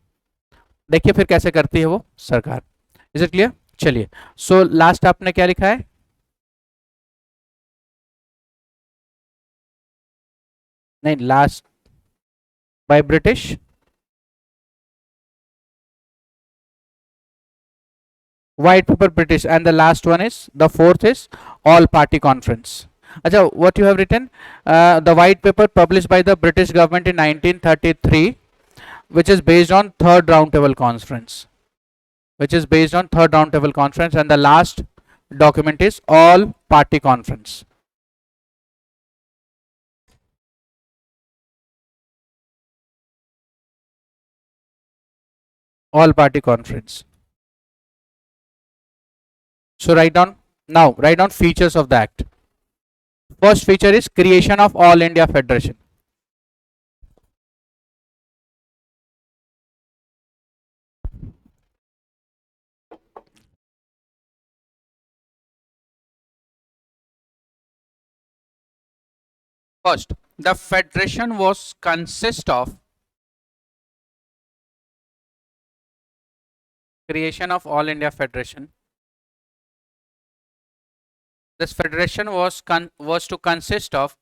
देखिए फिर कैसे करती है वो सरकार। Is it clear? चलिए, सो लास्ट आपने क्या लिखा है? नहीं, last by British white paper British, and the last one is, the fourth is all party conference. Acha, what you have written, the white paper published by the British government in 1933, which is based on third roundtable conference, and the last document is all party conference. All party conference. So write down features of the act. First feature is creation of All India Federation. First, the federation was consist of creation of All India Federation. This federation was to consist of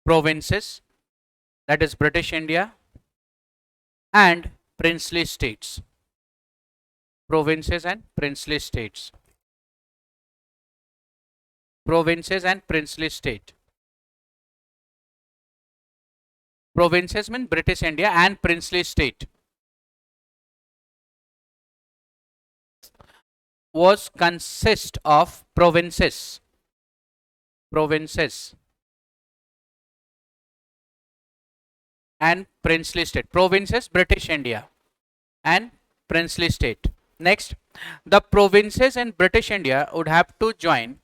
provinces, that is British India, and princely states. Provinces and princely states. Provinces and princely state. Provinces mean British India and princely state. Was consist of provinces. Provinces and princely state. Provinces, British India, and princely state. Next, the provinces in British India would have to join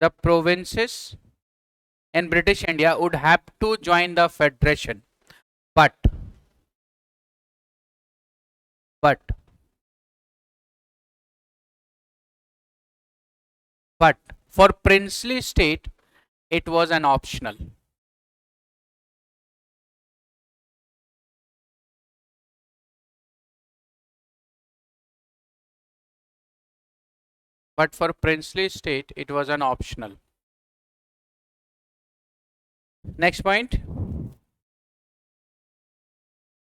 the provinces in British India would have to join the federation, but for princely state it was an optional. But for princely state it was an optional. Next point,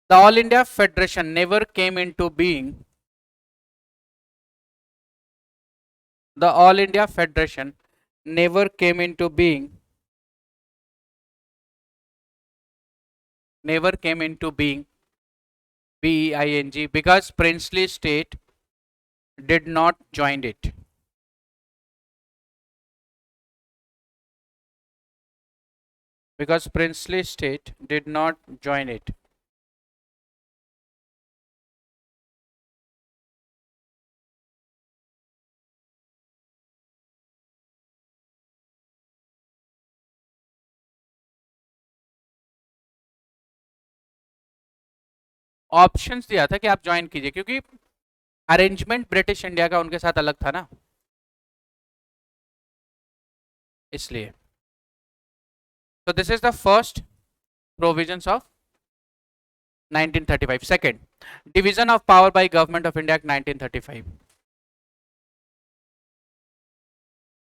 the All India Federation never came into being. The All India Federation never came into being. Never came into being, BEING, because princely state did not join it. Because princely state did not join it. Options दिया था कि आप join कीजिए, क्योंकि arrangement British India का उनके साथ अलग था ना, इसलिए. So this is the first provisions of 1935. Second, division of power by Government of India Act 1935.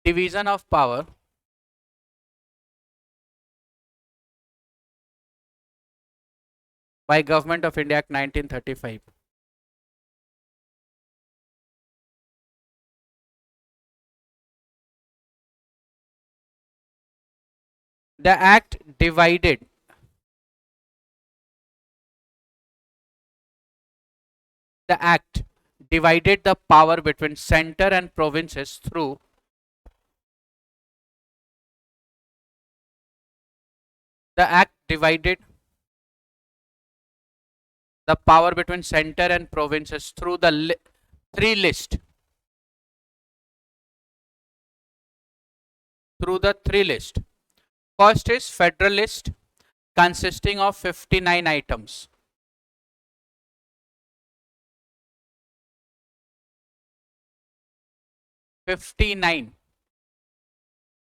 Division of power by Government of India Act 1935. The act divided the power between center and provinces through the act divided the power between center and provinces through the three list. Through the three list. First is federal list consisting of 59 items.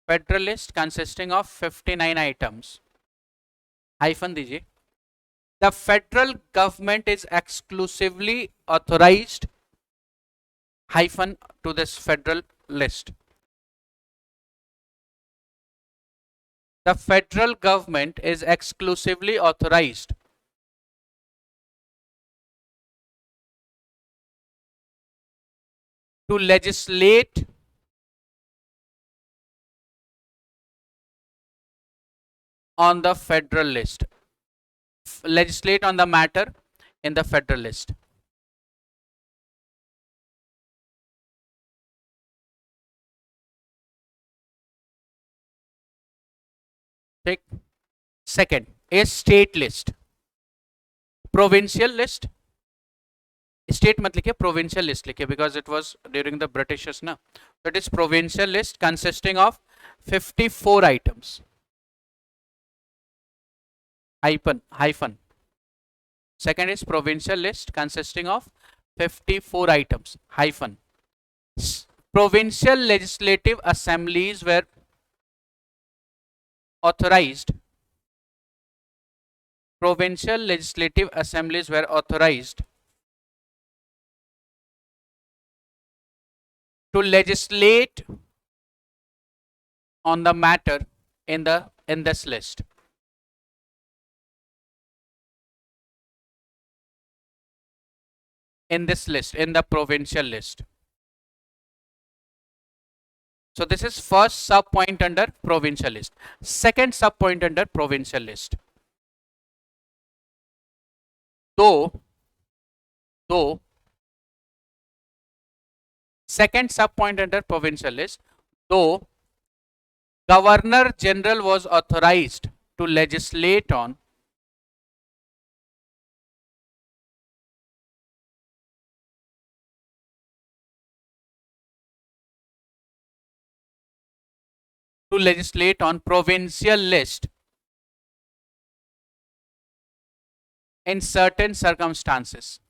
Federal list consisting of 59 items. Hyphen दीजिए. The federal government is exclusively authorized hyphen to this federal list. The federal government is exclusively authorized to legislate on the federal list. Legislate on the matter in the federal list. Take second is state list. Provincial list, state मत लिखिए, provincial list लिखिए because it was during the Britishers ना. So it is provincial list consisting of 54 items. Hyphen. Second is provincial list consisting of 54 items. Hyphen. Provincial legislative assemblies were authorized. Provincial legislative assemblies were authorized to legislate on the matter in this list. In this list, in the provincial list. So this is first sub point under provincial list. Second sub point under provincial list. Though second sub point under provincial list, though Governor General was authorized to legislate on provincial list in certain circumstances.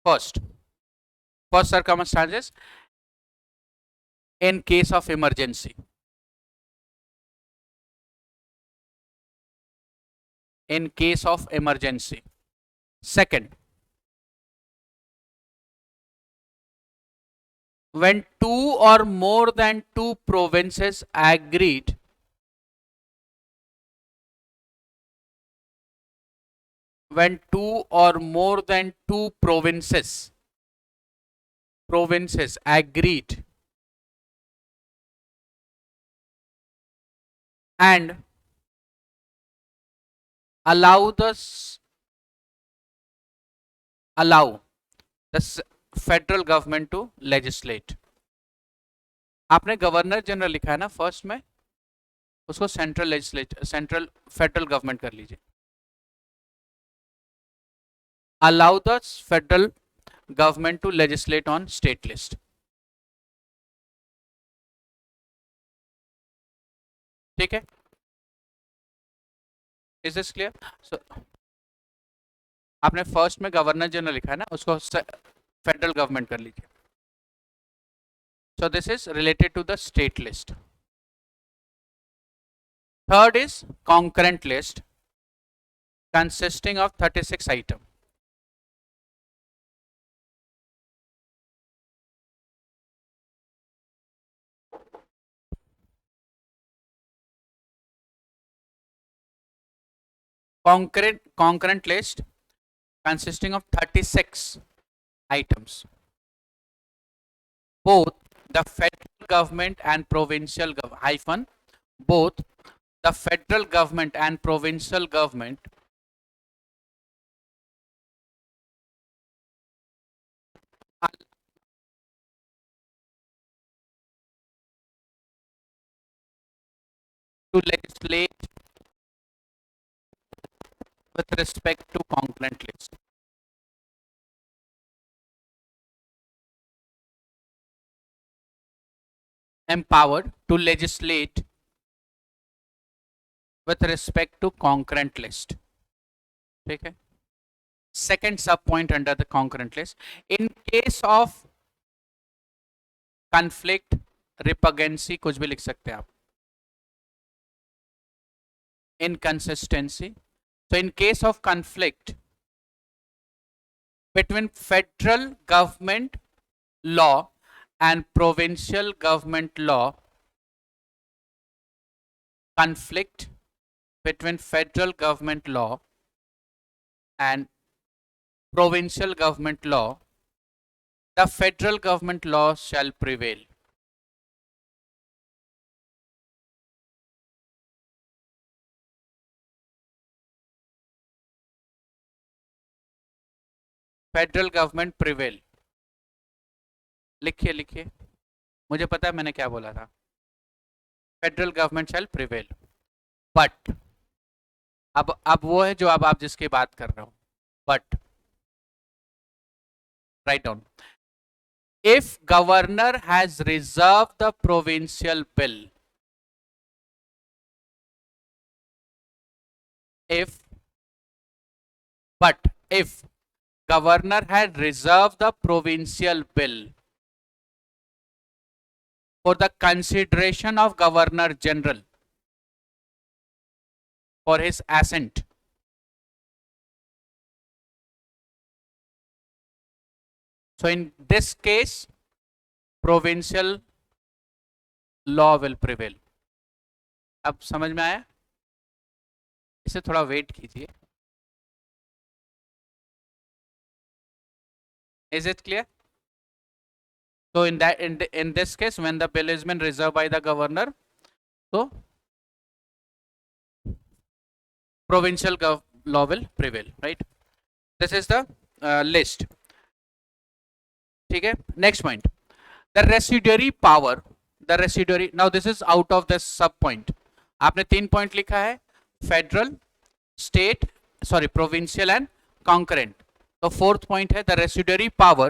First circumstances, in case of emergency. In case of emergency. Second, when two or more than two provinces agreed when two or more than two provinces agreed and allow the federal government to legislate. आपने governor general लिखा है ना first में, उसको central federal government कर लीजिए. Allow the federal government to legislate on state list. ठीक है, इज दिस क्लियर? सो आपने फर्स्ट में गवर्नर जनरल लिखा है ना, उसको फेडरल गवर्नमेंट कर लीजिए. So this is related to the state list. Third is concurrent list consisting of 36 items. Concurrent list consisting of 36 items. Both the federal government and provincial both the federal government and provincial government to legislate with respect to concurrent list. Empowered to legislate with respect to concurrent list. ठीक है. Second sub point under the concurrent list, in case of conflict रिपगेंसी कुछ भी लिख सकते हैं आप, inconsistency. So in case of conflict between federal government law and provincial government law, conflict between federal government law and provincial government law, the federal government law shall prevail. Federal government prevail, लिखिए लिखिए, मुझे पता है मैंने क्या बोला था, federal government shell prevail. But अब वो है जो अब आप जिसकी बात कर रहे हो, but write down, if governor has reserve the provincial bill, if but if governor had reserved the provincial bill for the consideration of governor general for his assent, so in this case provincial law will prevail. अब समझ में आया? इसे थोड़ा wait कीजिए. Is it clear? So in this case, when the bill has been reserved by the governor, so provincial law will prevail, right? This is the list. ठीक है. Next point, the residuary power. The residuary. Now this is out of this sub point. आपने 3 point लिखा है, federal, state, sorry, provincial and concurrent. तो fourth point है the residuary power.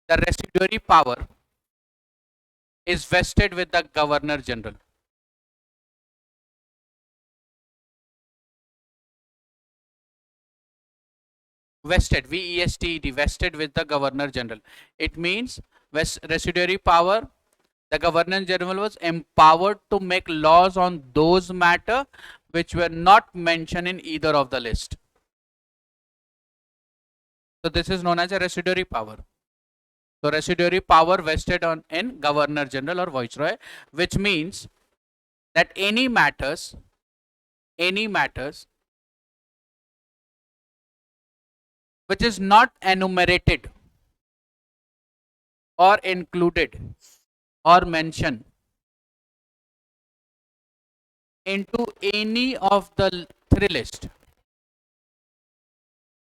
The residuary power is vested with the governor general. Vested, V-E-S-T-E-D, vested with the governor general. It means residuary power, the governor general was empowered to make laws on those matter which were not mentioned in either of the list. So this is known as a residuary power. So residuary power vested on in governor general or viceroy, which means that any matters which is not enumerated or included or mentioned into any of the 3 list.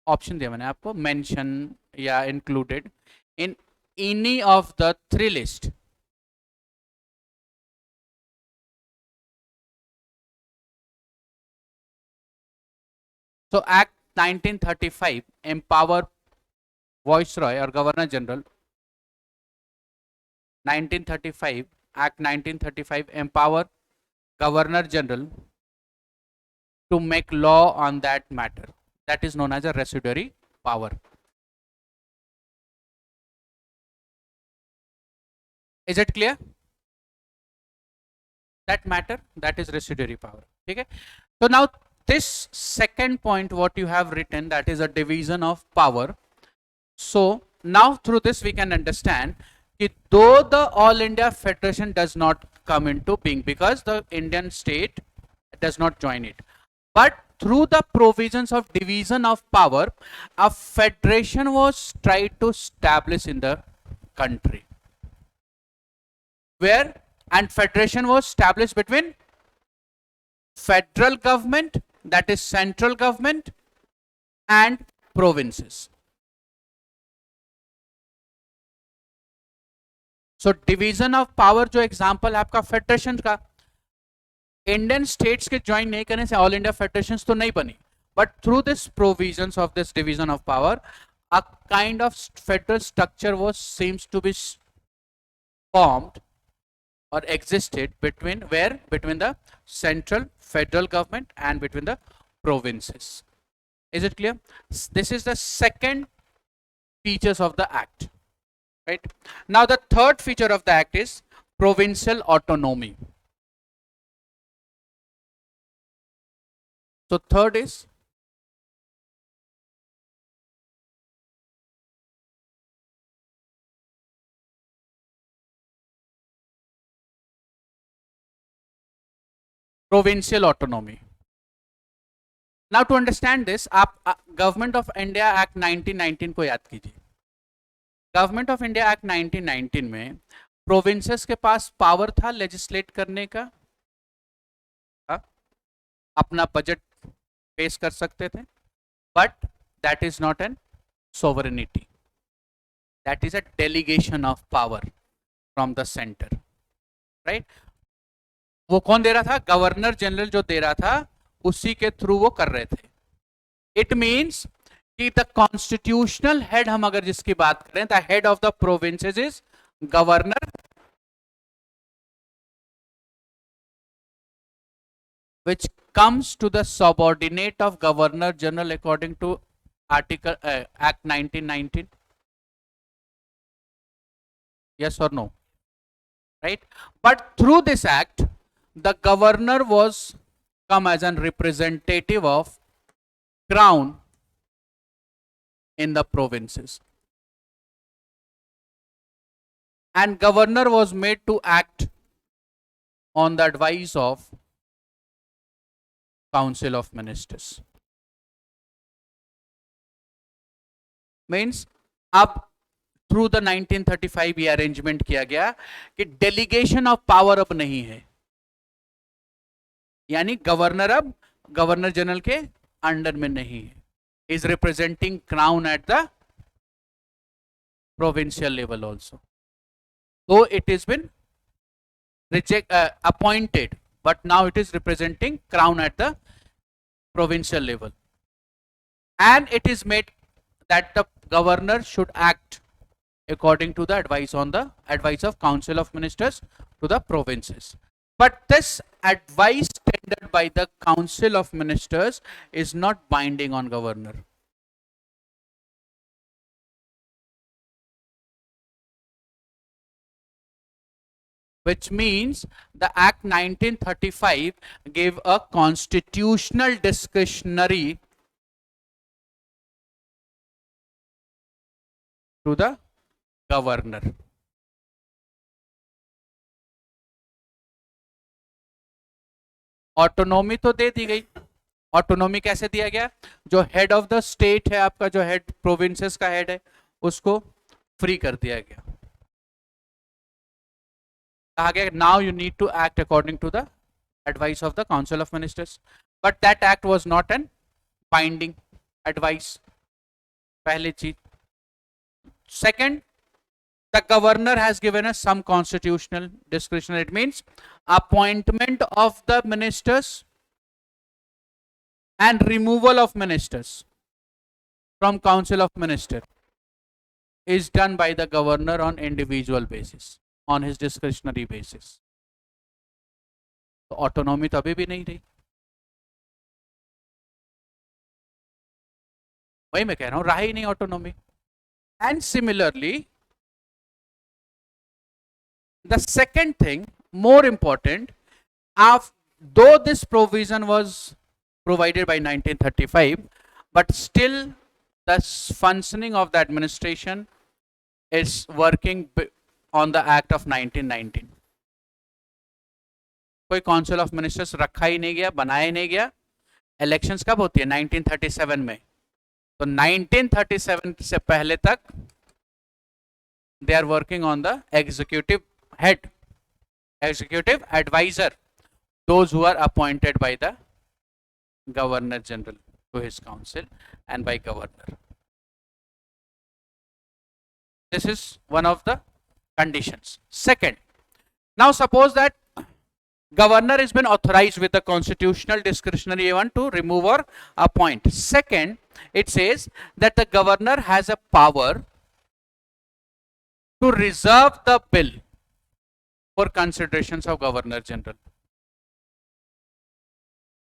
Option दिया मैंने आपको, mention या included in any of the 3 list. So Act 1935 empower Viceroy or Governor General. 1935 Act 1935 empower Governor General to make law on that matter. That is known as a residuary power. Is it clear? That matter, that is residuary power. Okay. So now this second point what you have written, that is a division of power. So now through this we can understand that though the All India Federation does not come into being because the Indian state does not join it, but through the provisions of division of power, a federation was tried to establish in the country, where and federation was established between federal government, that is central government, and provinces. So division of power जो example है आपका federation का, Indian states के join नहीं करने से all India federation तो नहीं बनी, but through this provisions of this division of power a kind of federal structure was seems to be formed or existed between the central federal government and between the provinces. Is it clear? This is the second features of the act, right? Now the third feature of the act is provincial autonomy. So third is provincial autonomy. Now to understand this, आप government of India act 1919 को याद कीजिए. Government of India act 1919 में provinces के पास power था legislate करने का, अपना बजट पेश कर सकते थे, but that is not an sovereignty, that is a delegation of power from the centre, right. वो कौन दे रहा था? गवर्नर जनरल जो दे रहा था, उसी के थ्रू वो कर रहे थे. इट मीन्स कि द कॉन्स्टिट्यूशनल हेड, हम अगर जिसकी बात करें, the head of the provinces is governor, which comes to the subordinate of Governor General according to Article Act 1919. Yes or no? Right? But through this act, the governor was come as a representative of crown in the provinces, and governor was made to act on the advice of Council of Ministers. Means अब through the 1935 ये arrangement किया गया कि delegation of power अब नहीं है, यानी governor अब गवर्नर जनरल के अंडर में नहीं है, is representing crown at the provincial level also. तो it is been appointed, but now it is representing crown at the provincial level, and it is made that the governor should act according to the advice of Council of Ministers to the provinces. But this advice tendered by the Council of Ministers is not binding on governor. Which means the Act 1935 gave a constitutional discretionary to the governor. Autonomy तो दे दी गई. Autonomy कैसे दिया गया? जो head of the state है, आपका जो head provinces का हेड है, उसको फ्री कर दिया गया. कहा गया now you need to act according to the advice of the council of ministers, but that act was not an binding advice. पहली चीज. Second, the governor has given us some constitutional discretion. It means appointment of the ministers and removal of ministers from council of minister is done by the governor on individual basis, on his discretionary basis. तो autonomy तो अभी भी नहीं रही. वही मैं कह रहा हूं, रहा ही नहीं autonomy. And similarly the second thing, more important, though this provision was provided by 1935, but still the functioning of the administration is working on the act of 1919. कोई काउंसिल ऑफ मिनिस्टर्स रखा ही नहीं गया, बनाया नहीं गया. इलेक्शंस कब होती है? 1937 में. तो 1937 से पहले तक they are working on the executive head, executive advisor, those who are appointed by the governor general to his council and by governor. This is one of the conditions. Second, now suppose that governor has been authorized with the constitutional discretionary one to remove or appoint. Second, it says that the governor has a power to reserve the bill for considerations of governor general,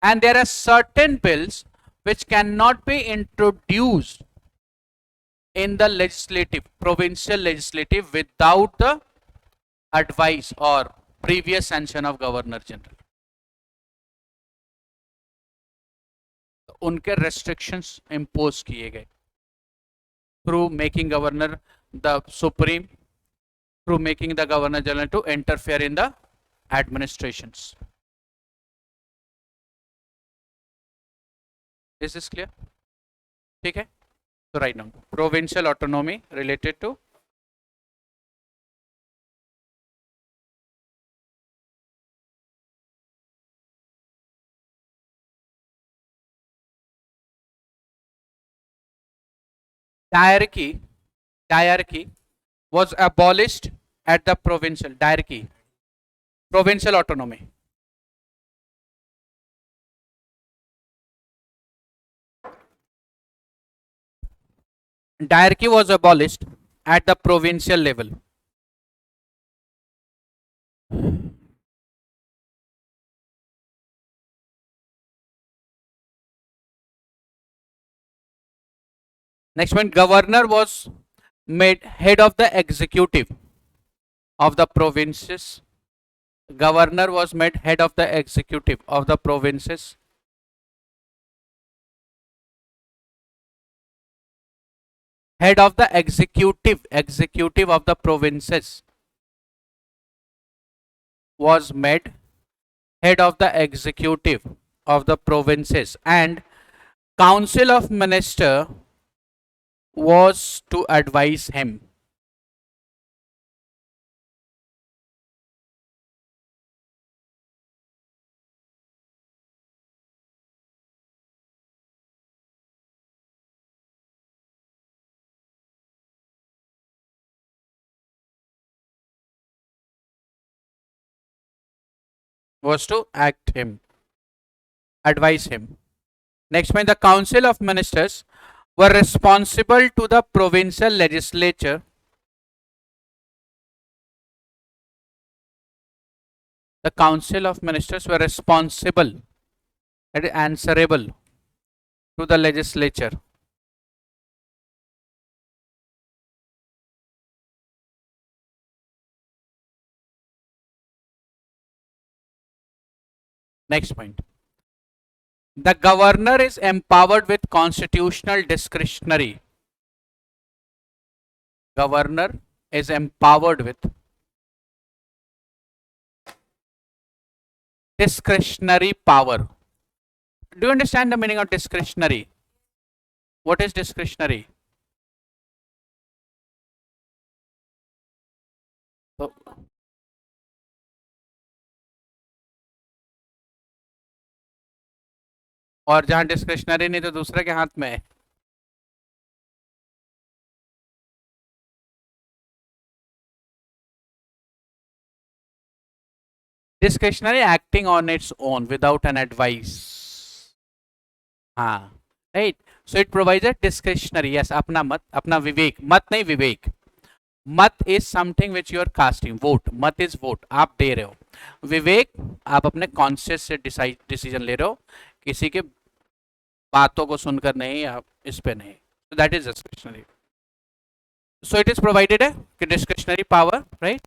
and there are certain bills which cannot be introduced in the legislative, provincial legislative, without the advice or previous sanction of governor general. उनके restrictions impose किए गए through making governor the supreme, through making the governor general to interfere in the administrations. Is this clear? ठीक है. So right now provincial autonomy related to diarchy was abolished at the provincial autonomy. Diarchy was abolished at the provincial level. Next one, governor was made head of the executive of the provinces. Governor was made head of the executive of the provinces. Head of the executive of the provinces was made head of the executive of the provinces, and council of minister was to advise him. Was to act him, advise him. Next point, the council of ministers were responsible to the provincial legislature. The council of ministers were responsible and answerable to the legislature. Next point. The governor is empowered with constitutional discretionary. Governor is empowered with discretionary power. Do you understand the meaning of discretionary? What is discretionary? So, और जहां discretionary नहीं तो दूसरे के हाथ में है. Discretionary acting on its own without an advice. हाँ, right. So it provides a discretionary. Yes, अपना मत, अपना विवेक. मत नहीं विवेक. मत is something which you are casting. Vote. मत is vote. आप दे रहे हो. विवेक आप अपने कॉन्शियस से डिसीजन ले रहे हो, किसी के बातों को सुनकर नहीं, आप इस पे नहीं. So that is discretionary. So it is provided a discretionary power, right?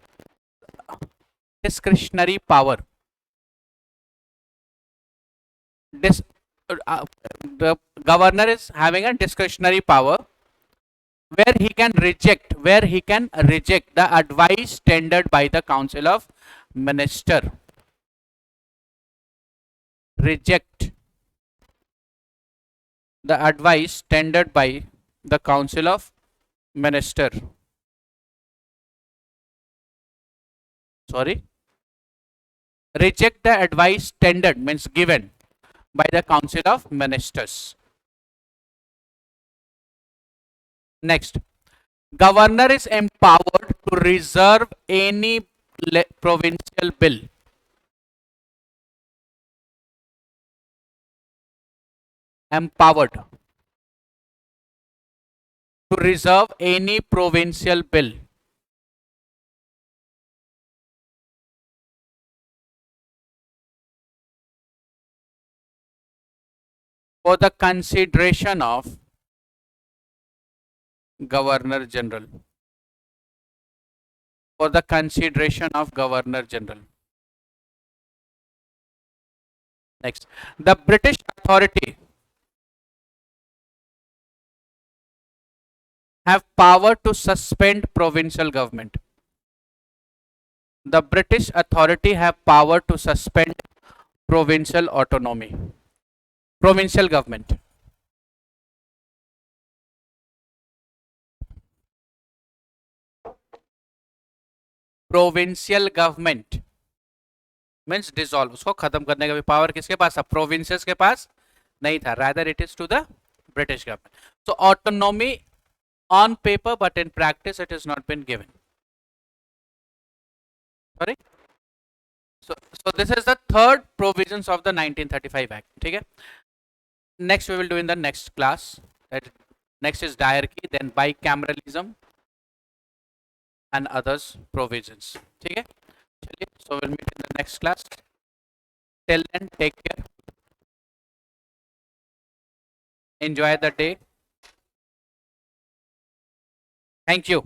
Discretionary power. The governor is having a discretionary power where he can reject the advice tendered by the council of minister. Reject the advice tendered by the council of minister. Sorry. Reject the advice tendered means given by the council of ministers. Next, governor is empowered to reserve any provincial bill. Empowered to reserve any provincial bill. For the consideration of Governor General. for the consideration of Governor General. Next, the British authority have power to suspend provincial government. The British authority have power to suspend provincial autonomy, provincial government. Provincial government means dissolve, उसको खत्म करने का भी power किसके पास था? Provinces के पास नहीं था, rather it is to the British government. So autonomy on paper but in practice it has not been given. Sorry. So this is the third provisions of the 1935 act. ठीक है. Next we will do in the next class. Next is diarchy, then bicameralism and others provisions. ठीक है. चलिए. So we'll meet in the next class. Till then, take care. Enjoy the day. Thank you.